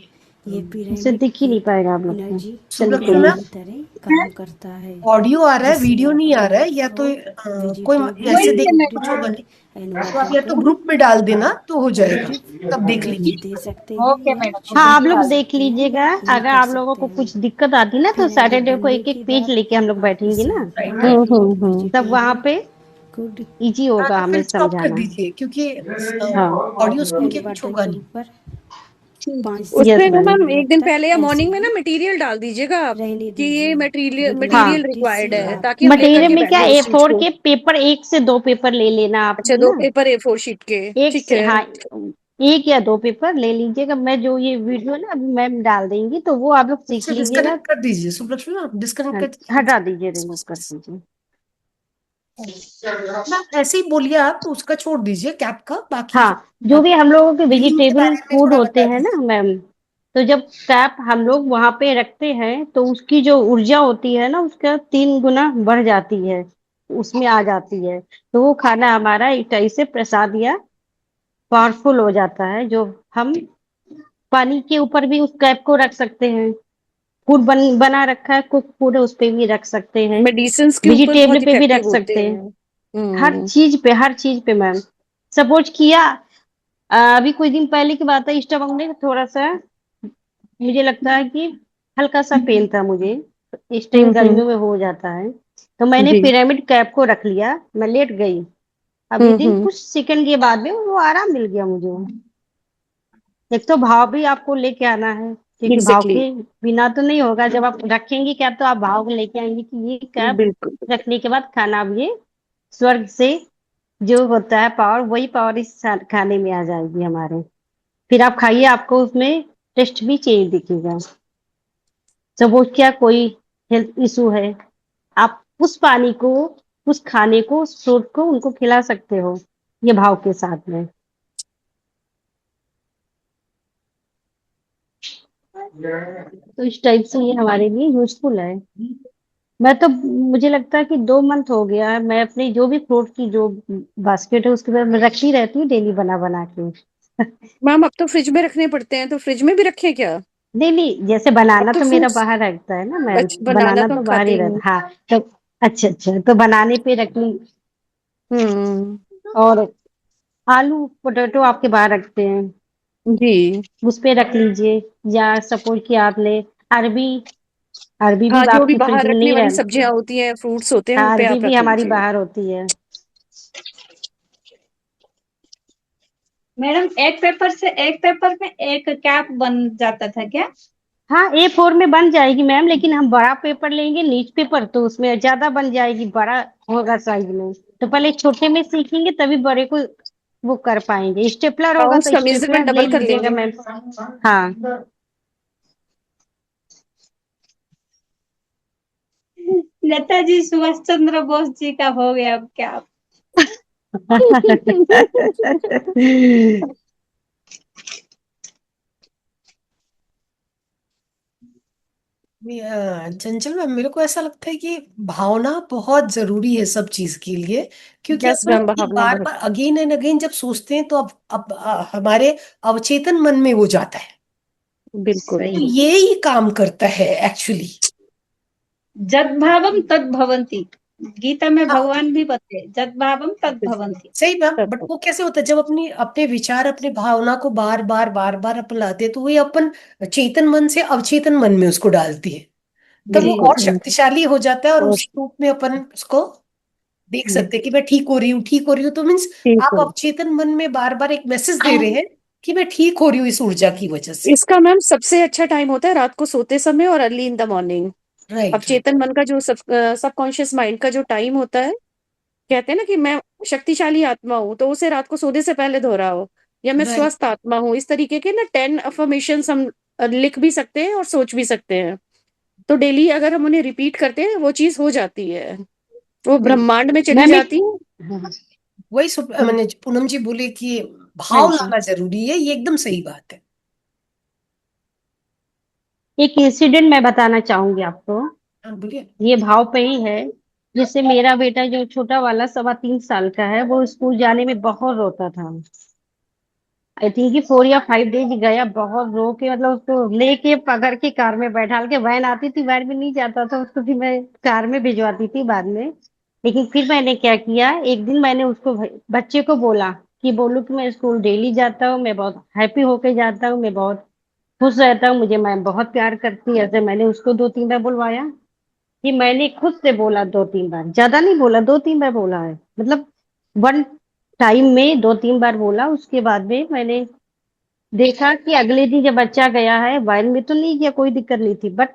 इससे पिरामिड दिख ही नहीं एक पाएगा आप लोग को। एनर्जी चलिए सुब्रत कोई पिरामिड मैम, की नहीं। तरह काम करता है, ऑडियो आ रहा है, जिससे वीडियो आप नहीं आ रहा है, जंक या तो फूड, कोई वेजिटेबल, ऐसे वही देख है कुछ होगा मैडम। नहीं, एंड तो आप वाटर या तो को ग्रुप में डाल देना तो हो जाएगा, पॉजिटिव तब देख एनर्जी लेंगे। दे सकते हैं ओके या मैडम, हाँ, ओके आप शुद्ध लोग कर निकाल। देख सकते हैं या लीजिएगा, हील अगर कर आप लोगों सकते को हैं। कुछ दिक्कत आती ना तो पिरामिड सैटरडे को बनने एक के एक पेज बाद लेके हम लोग आप बैठेंगे इसे ना। Right dry right. फ्रूट, तब वहां वेजिटेबल, पे गुड इजी हाँ होगा तो हमें फिर स्टॉप कर समझाना। दीजिए, क्योंकि हाँ ऑडियो सुन एंड के कुछ वाटर होगा के नहीं। ऊपर ठीक। 5 से यस उसपे 7 ना मैम। मैम एक मिनट दिन तक पहले या ऐसे मॉर्निंग में ना ही मटेरियल डाल दीजिएगा आप रहने कि ये दीजिए। मटेरियल गुड हाँ, मटेरियल इनफ, रिक्वायर्ड जिससे है, आप ताकि हम लेकर मटेरियल के में क्या, बैठे ए उस चीज फोर को। के पेपर 1 से 2 पेपर ले लेना आप, अच्छा, है 2 ना। पेपर A4 शीट के, एक ठीक से, है। हाँ, 1 या 2 पेपर ले लीजिएगा। मैं जो ये वीडियो ना अभी मैम डाल देंगी तो वो आप लोग सीख उससे लीजिएगा। डिस्कनेक्ट कर दीजिए सुब्रत मैम, डिस्कनेक्ट हाँ, कर हटा दीजिए, रिमूव कर दीजिए। मैम ऐसे ही बोलिए, आप उसका छोड़ दीजिए कैप का, बाकी जो हाँ, जो भी हम लोगों के हीलिंग के वेजिटेबल बारे में फूड थोड़ा होते बता हैं ना दीजिए। मैम, तो जब कैप हम लोग वहां पे रखते हैं तो उसकी जो ऊर्जा होती है ना, उसका 3 गुना बढ़ जाती है, उसमें आ जाती है। तो वो खाना हमारा एक तरह से प्रसाद या पावरफुल हो जाता है, जो हम पानी के ऊपर भी उस कैप को रख सकते हैं। फूड बना रखा है, कुक फूड है, उस पे भी रख सकते हैं, मेडिसिन्स के ऊपर वेजिटेबल बहुत पे भी इफेक्टिव रख होते सकते हैं। हैं। हर चीज पे मैम। सपोज किया, अभी कुछ दिन पहले की बात है, स्टमक में थोड़ा सा मुझे लगता है कि हल्का सा पेन था मुझे, इस टाइम हम्म। गर्मियों में हो जाता है। तो मैंने जी। पिरामिड कैप को रख लिया, मैं लेट गई। अब विदिन हम्म। कुछ सेकंड के बाद में वो आराम मिल गया मुझे। एक तो भाव भी आपको लेके आना है, क्योंकि भाव एग्जैक्टली। के बिना तो नहीं होगा। जब आप रखेंगी कैप तो आप भाव को लेके आएंगे कि ये कैप बिल्कुल। रखने के बाद खाना, अब ये स्वर्ग से जो होता है पावर, वही पावर इस खाने में आ जाएगी हमारे। फिर आप खाइए, आपको उसमें टेस्ट भी चेंज दिखेगा। सपोज क्या कोई हेल्थ इशू है, आप उस पानी को, उस खाने को, उस फ्रूट को उनको खिला सकते हो, ये भाव के साथ में। तो इस टाइप से ये हमारे लिए यूजफुल है। मैं तो, मुझे लगता है कि 2 मंथ हो गया है, मैं अपनी जो भी फ्रूट की जो बास्केट है उसके बाद मैं रखती रहती हूँ डेली बना बना के। मैम अब तो फ्रिज में रखने पड़ते हैं, तो फ्रिज में भी रखें क्या? नहीं नहीं, जैसे अब बनाना तो तो मेरा फ्रूट्स, बाहर रहता है ना मैम, अच्छा बनाना बनाना तो हम तो बाहर खाते ही ही रहता, नहीं। हाँ। तो अच्छा अच्छा, तो बनाने पे रख ली। हम्म। और आलू पोटैटो आपके बाहर रखते हैं, जी। उस पे रख लीजिए। या सपोज कि आपने अरबी, अरबी भी हाँ, जो भी आपकी फ्रिज बाहर में रखने नहीं वाली रह, सब्जियां होती हैं, फ्रूट्स होते हैं, हाँ, उन पे अरबी आप भी रख हमारी लीजिए। बाहर होती है। मैडम एक पेपर में एक कैप बन जाता था क्या? हाँ, A4 में बन जाएगी मैम, लेकिन हम बड़ा पेपर लेंगे न्यूज पेपर, तो उसमें ज्यादा बन जाएगी, बड़ा होगा साइज में। तो पहले छोटे में सीखेंगे तभी बड़े को वो कर पाएंगे। स्टेपलर हाँ, होगा तो उसका मेजरमेंट स्टेपलर ले डबल कर लीजिएगा लेंगे। मैम। हाँ। नेताजी सुभाष चंद्र बोस जी का हो गया अब क्या? चंचल मैम, मेरे को ऐसा लगता है कि भावना बहुत जरूरी है सब चीज के लिए, क्योंकि यस अपन मैम, भावना बार बहुत। बार अगेन एंड अगेन जब सोचते हैं तो अब हमारे अवचेतन मन में वो जाता है, बिल्कुल। तो सही। ये ही काम करता है एक्चुअली। जद भावम तद भवंती, गीता में हाँ भगवान भी बते, जद भावम तद भवंती। सही मैम, बट बिल्कुल। वो कैसे होता है जब अपनी अपने विचार अपने भावना को बार बार अपन लाते हैं, तो वही अपन चेतन मन से अवचेतन मन में उसको डालती है, तब वो बिल्कुल। और शक्तिशाली हो जाता है और और उस रूप में अपन उसको देख सकते हैं कि मैं ठीक हो रही हूँ, ठीक हो रही हूँ, तो मीन्स ठीक आप है। अवचेतन मन में बार बार एक मैसेज दे रहे हैं कि मैं ठीक हो रही हूँ इस ऊर्जा की वजह से। इसका मैम सबसे अच्छा टाइम होता है रात को सोते समय और अर्ली इन द मॉर्निंग। अब राइट, चेतन मन का जो सबकॉन्शियस माइंड का जो टाइम होता है, कहते हैं ना कि मैं शक्तिशाली आत्मा हूँ, तो उसे रात को सोने से पहले दोहराओ, या मैं राइट। स्वस्थ आत्मा हूँ, इस तरीके के ना 10 अफर्मेशन हम लिख भी सकते हैं और सोच भी सकते हैं। तो डेली अगर हम उन्हें रिपीट करते हैं वो चीज हो जाती है, वो ब्रह्मांड में चली मैम एक, जाती है। हाँ, वही मैंने पूनम जी बोले कि हाँ भाव जी। लाना जरूरी है, ये एकदम सही बात है। एक इंसिडेंट मैं बताना चाहूंगी आपको। हाँ बोलिए। ये भाव पे ही है। जिससे मेरा बेटा जो छोटा वाला 3.25 साल का है, वो स्कूल जाने में बहुत रोता था। आई थिंक कि 4 या 5 डेज गया, बहुत रो के, मतलब उसको लेके पकड़ के कार में बैठा के, वैन आती थी, वैन में नहीं जाता था उसको, फिर मैं कार में भिजवाती थी बाद में। लेकिन फिर मैंने क्या किया, एक दिन मैंने उसको बच्चे को बोला कि बोलू कि मैं स्कूल डेली जाता हूँ, मैं बहुत हैप्पी होके जाता हूँ, मैं बहुत खुश रहता हूँ, मुझे मैम बहुत प्यार करती है। ऐसे मैंने उसको 2-3 बार बुलवाया। कि मैंने खुद से बोला 2-3 बार, ज्यादा नहीं बोला, 2-3 बार बोला है, मतलब वन टाइम में 2-3 बार बोला। उसके बाद में मैंने देखा कि अगले दिन जब बच्चा गया है, वायरल में तो नहीं गया, कोई दिक्कत नहीं थी, बट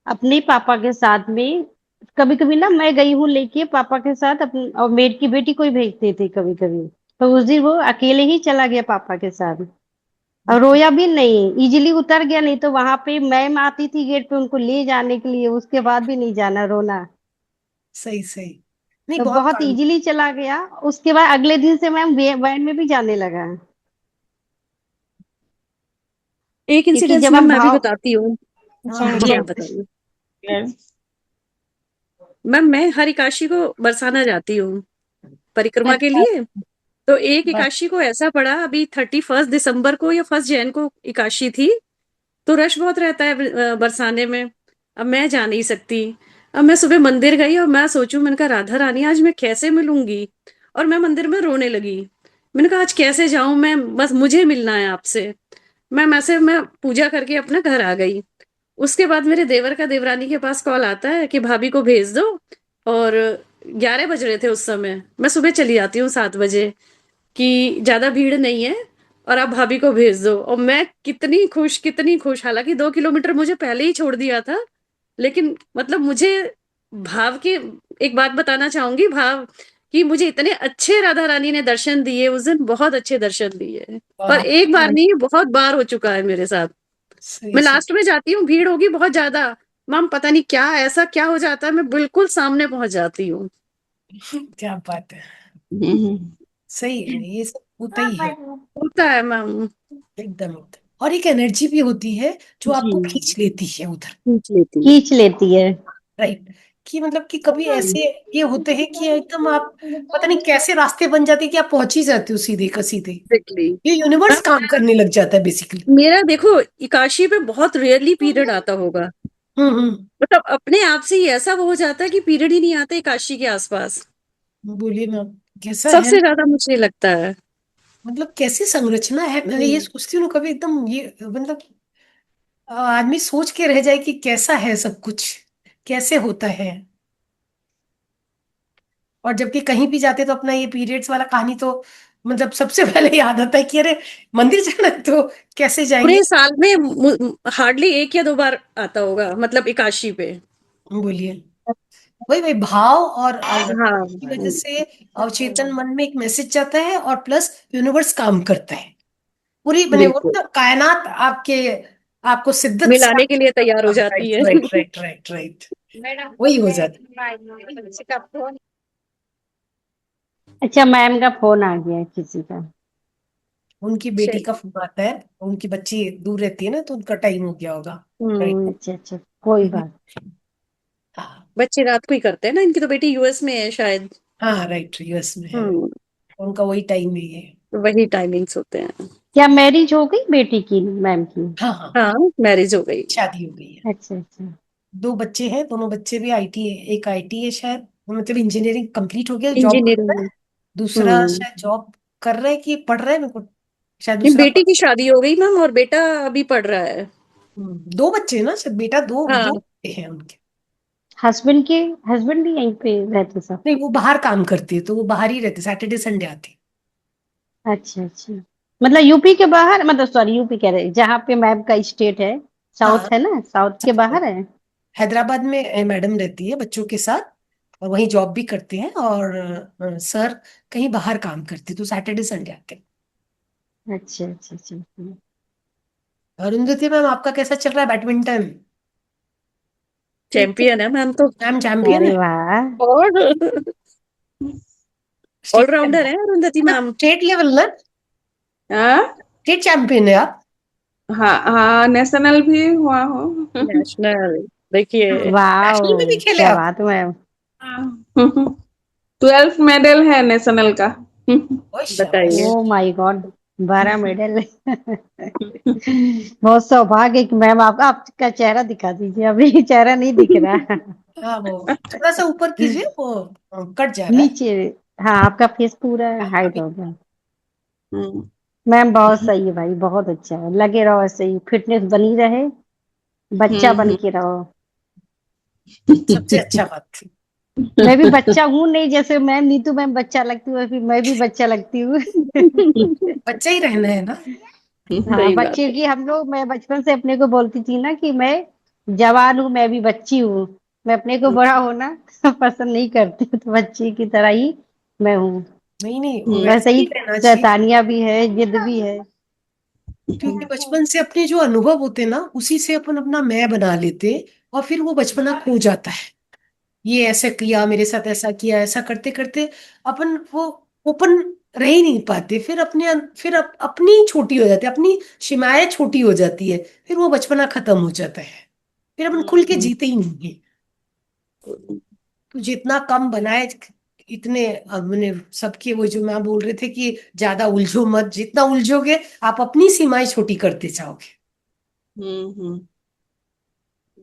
अपने पापा के साथ में कभी कभी ना मैं गई हूँ लेके पापा के साथ अपनी, और मेड की बेटी को ही भेजते थे कभी कभी। तो उस दिन वो अकेले ही चला गया पापा के साथ, और रोया भी नहीं, इजीली उतर गया। नहीं तो वहां पे मैम आती थी गेट पे उनको ले जाने के लिए, उसके बाद भी नहीं जाना, रोना। सही सही। नहीं, तो बहुत बहुत काम। इजीली चला गया। उसके बाद अगले दिन से मैम वैन में भी जाने लगा। एक क्योंकि इंसिडेंस जब मैम हम मैं भी भाव, बताती हूँ। हाँ जी बोलिए। आप बताइए। मैम मैं हर एकादशी को बरसाना जाती हूँ परिक्रमा के अच्छा। लिए। तो एक बस। एकादशी को ऐसा पड़ा, अभी 31 दिसंबर को या 1 जैन को एकादशी थी, तो रश बहुत रहता है बरसाने में। अब मैं जा नहीं सकती। अब मैं सुबह मंदिर गई और मैं सोचूं, मैंने कहा राधा रानी आज मैं कैसे मिलूंगी, और मैं मंदिर में रोने लगी। मैंने कहा आज कैसे जाऊं मैं, बस मुझे मिलना है आपसे। मैं पूजा करके अपना घर आ गई। उसके बाद मेरे देवर का देवरानी के पास कॉल आता है कि भाभी को भेज दो। और 11 बज रहे थे उस समय, मैं सुबह चली जाती हूँ 7 बजे, कि ज्यादा भीड़ नहीं है और आप भाभी को भेज दो। और मैं कितनी खुश, कितनी खुश, हालांकि 2 किलोमीटर मुझे पहले ही छोड़ दिया था। लेकिन मतलब मुझे भाव के, एक बात बताना चाहूंगी, भाव कि मुझे इतने अच्छे राधा रानी ने दर्शन दिए उस दिन, बहुत अच्छे दर्शन दिए। और वाह। एक बार नहीं, बहुत बार हो चुका है मेरे साथ। सही मैं सही। लास्ट में जाती हूँ, भीड़ होगी बहुत ज्यादा, मैम पता नहीं क्या ऐसा क्या हो जाता है, मैं बिल्कुल सामने पहुंच जाती हूँ। क्या बात है। हम्म। सही है, ये सब होता ही है। होता है मैम। एकदम एकदम। और एक एनर्जी भी होती है जो जी, आपको खींच लेती है उधर। खींच लेती है। खींच लेती है। राइट। कि मतलब कि कभी ऐसे ये होते हैं कि एकदम आप पता नहीं कैसे रास्ते बन जाते हैं कि आप पहुंच ही जाते हो सीधे का सीधे। एग्जैक्टली। ये यूनिवर्स काम करने लग जाता है बेसिकली। मेरा देखो एकादशी पे बहुत रेयरली पीरियड आता होगा, हम्म। मतलब अपने आप से ही ऐसा वो हो जाता है कि पीरियड ही नहीं आता एकादशी के आसपास। बोलिए ना। कैसा है सबसे ना। ज्यादा मुझे लगता है। मतलब कैसी संरचना है, मैं ये सोचती हूँ ना कभी एकदम, ये मतलब आदमी सोच के रह जाए कि कैसा है सब कुछ, कैसे होता है। और जबकि कहीं भी जाते तो अपना ये पीरियड्स वाला कहानी तो मतलब सबसे पहले याद आता है कि अरे मंदिर जाना है तो कैसे पूरे जाएंगे। साल में हार्डली 1 या 2 बार आता होगा, मतलब एकादशी पे। बोलिए। वही वही भाव और हाँ की वजह से अवचेतन मन में एक मैसेज जाता है और प्लस यूनिवर्स काम करता है। पूरी मैंने वो बिल्कुल, ना कायनात आपके आपको शिद्दत से मिलाने के लिए तैयार हो जाती राइट है। Right right right right. Madam वही हो मैं जाता किसी का फोन। अच्छा, मैम का फोन आ गया है किसी का। है। उनकी बेटी का फोन आता है, उनकी बच्ची दूर रहती है ना तो उनका टाइम हो गया होगा। राइट। अच्छा अच्छा, कोई बात। हाँ बच्चे रात को ही करते हैं ना, इनकी तो बेटी यूएस में है शायद। हाँ राइट, यूएस में है। हम्म। उनका वही टाइम ही है। वही टाइमिंग्स होते हैं। क्या मैरिज हो गई बेटी की, मैम की? हाँ हाँ। हाँ, मैरिज हो गई। शादी हो गई है। अच्छा अच्छा। दो बच्चे हैं, दोनों बच्चे भी आईटी है, एक आईटी है शायद, मतलब इंजीनियरिंग कंप्लीट हो गया, जॉब करता है। इंजीनियरिंग। दूसरा हम्म। शायद जॉब कर रहा है कि पढ़ रहा है, मेरे को शायद नहीं, दूसरा बेटी की शादी हो गई मैम और बेटा अभी पढ़ रहा है। दो बच्चे हैं ना शायद, बेटा दो हाँ। दो बेटे हैं उनके। हस्बैंड के हस्बैंड भी यहीं पे रहते सब? नहीं, वो बाहर काम करती है तो वो बाहर ही रहते, सैटरडे संडे आती। अच्छा अच्छा, मतलब यूपी के बाहर, मतलब सॉरी यूपी कह रहे, जहाँ पे मैम का स्टेट है, हाँ, साउथ है ना, साउथ के बाहर है। हैदराबाद में मैडम रहती है बच्चों के साथ, और वहीं जॉब भी करते हैं, और सर कहीं बाहर काम करते, तो सैटरडे संडे आते हैं। अच्छा अच्छा अच्छा अच्छा। अरुंधति मैम, आपका कैसा चल रहा है बैडमिंटन? चैंपियन है मैम तो। मैम चैंपियन अरे है। वाह। और स्टेट ऑलराउंडर है अरुंधति मैम। स्टेट लेवल ना? हाँ स्टेट चैंपियन है आप? हाँ हाँ, नेशनल भी हुआ हूँ। नेशनल, देखिए। नेशनल में भी वाह, खेले क्या आप? बात है मैम। 12th मेडल है नेशनल का। ओह शाबाश। बताइए। Oh my God, 12 medal. बहुत सौभाग्य है कि मैम आपका चेहरा दिखा दीजिए, अभी चेहरा नहीं दिख रहा। हाँ, वो थोड़ा सा ऊपर कीजिए, वो कट जा रहा है। नीचे, हाँ आपका फेस पूरा हाँ, हाइड अभी। हो गया। हम्म, मैम बहुत सही है भाई, बहुत अच्छा है, लगे रहो ऐसे ही, फिटनेस बनी रहे, बच्चा बन हम्म, के रहो। सबसे अच्छा बात थी। मैं भी बच्चा हूँ नहीं, जैसे मैम नीतू मैम बच्चा लगती हूँ, फिर मैं भी बच्चा लगती हूँ। बच्चा ही रहना है ना। हाँ सही बात बच्चे है। की हम लोग, मैं बचपन से अपने को बोलती थी ना कि मैं जवान हूँ, मैं भी बच्ची हूँ, मैं अपने को बड़ा होना पसंद नहीं करती हूँ, तो बच्ची की तरह ही मैं हूँ। नहीं नहीं, वो हम्म। वैसे वैसे ही ही रहना चाहिए, शैतानियां भी है, जिद भी है। क्योंकि बचपन से अपने जो अनुभव होते ना, उसी से अपन अपना मैं बना लेते, और फिर वो बचपना खो जाता है। ये ऐसे किया, मेरे साथ ऐसा किया, ऐसा करते करते अपन वो ओपन रह ही नहीं पाते, फिर फिर अपनी छोटी हो जाती है, अपनी सीमाएं छोटी हो जाती है, फिर वो बचपना खत्म हो जाता है, फिर अपन खुल के जीते ही नहीं है। तो जितना कम बनाए, इतने मैंने सबके, वो जो मैं बोल रहे थे कि ज्यादा उलझो मत, जितना उलझोगे आप अपनी सीमाएं छोटी करते जाओगे। हम्म,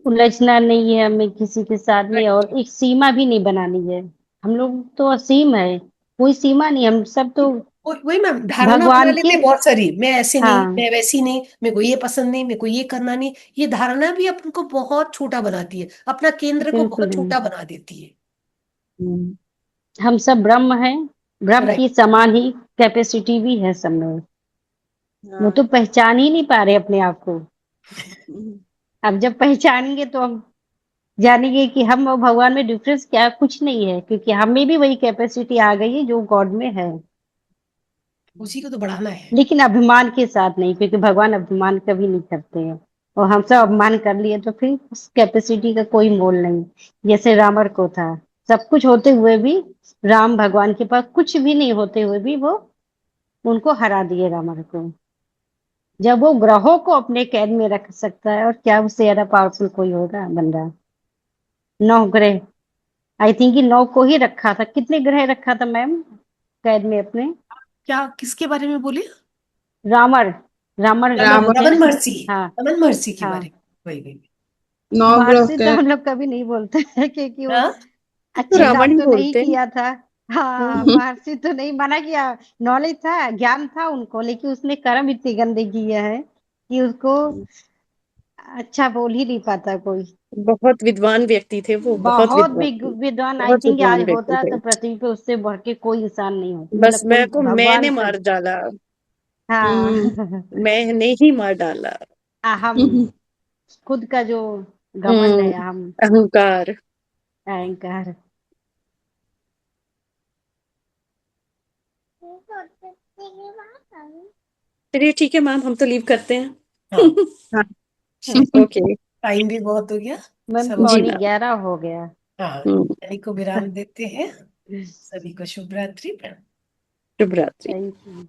उलझना नहीं है हमें किसी के साथ में, Right. और एक सीमा भी नहीं बनानी है। हम लोग तो असीम है, कोई सीमा नहीं, हम सब तो वही मैम, धारणा बना भगवान के। लेते हैं बहुत सारी, मैं ऐसे नहीं, हाँ मैं वैसी नहीं, मेरे को ये पसंद नहीं, मेरे को ये करना नहीं। ये धारणा भी अपन को बहुत छोटा बनाती है, अपना केंद्र को बिल्कुल बहुत नहीं। छोटा बना देती है। हम्म। हम सब ब्रह्म हैं, ब्रह्म राइट। की समान ही कैपेसिटी भी है सब में। वो तो हाँ, पहचान ही नहीं पा रहे अपने आप को। हम्म, अब जब पहचानेंगे तो हम जानेंगे कि हम और भगवान में डिफरेंस क्या है, कुछ नहीं है, क्योंकि हमें भी वही कैपेसिटी आ गई है जो गॉड में है। उसी को तो बढ़ाना है। लेकिन अभिमान के साथ नहीं, क्योंकि भगवान अभिमान कभी नहीं करते हैं, और हम सब अभिमान कर लिए तो फिर उस कैपेसिटी का कोई मोल नहीं। जैसे रावण को था, सब कुछ होते हुए भी, राम भगवान के पास कुछ भी नहीं होते हुए भी वो उनको हरा दिए रावण को। जब वो ग्रहों को अपने कैद में रख सकता है, और क्या उससे ज्यादा पावरफुल कोई होगा बंदा। 9 ग्रह, आई थिंक कि 9 को ही रखा था, कितने ग्रह रखा था मैम कैद में अपने? क्या, किसके बारे में बोले? रावण, रावण जो राम होते हैं रमन ना। महर्षि। हाँ रमन महर्षि के बारे हाँ, में। वही। नौ ग्रह महर्षि तो के। हम लोग कभी नहीं बोलते हैं, क्योंकि वो हाँ। तो अच्छे रावण काम ही तो नहीं बोलते हैं। किया था। हाँ हम्म। महर्षि तो नहीं मना किया, नॉलेज था, ज्ञान था उनको, लेकिन उसने कर्म इतने गंदे किए हैं कि उसको अच्छा बोल ही नहीं पाता कोई। बहुत विद्वान व्यक्ति थे वो, बहुत बहुत विद्वान थे। विद्वान, आई बहुत थिंक आज विद्वान व्यक्ति होता थे। तो पृथ्वी पे उससे बढ़ के कोई इंसान नहीं होता, बस मतलब कोई मैं को मैंने भगवान से। मार डाला। हाँ। हम्म, मैंने ही मार डाला। अहम, खुद का जो घमंड है, हम्म। अहम, अहंकार। अहंकार। चलिए ठीक है मैम, हम तो लीव करते हाँ। हैं। हाँ। ओके। टाइम भी बहुत हो गया। मैम सब जी अपना, 11:15 हो गया। हाँ, हम्म। यानी को विराम देते हैं। सभी को शुभ रात्रि। शुभ रात्रि। Thank you.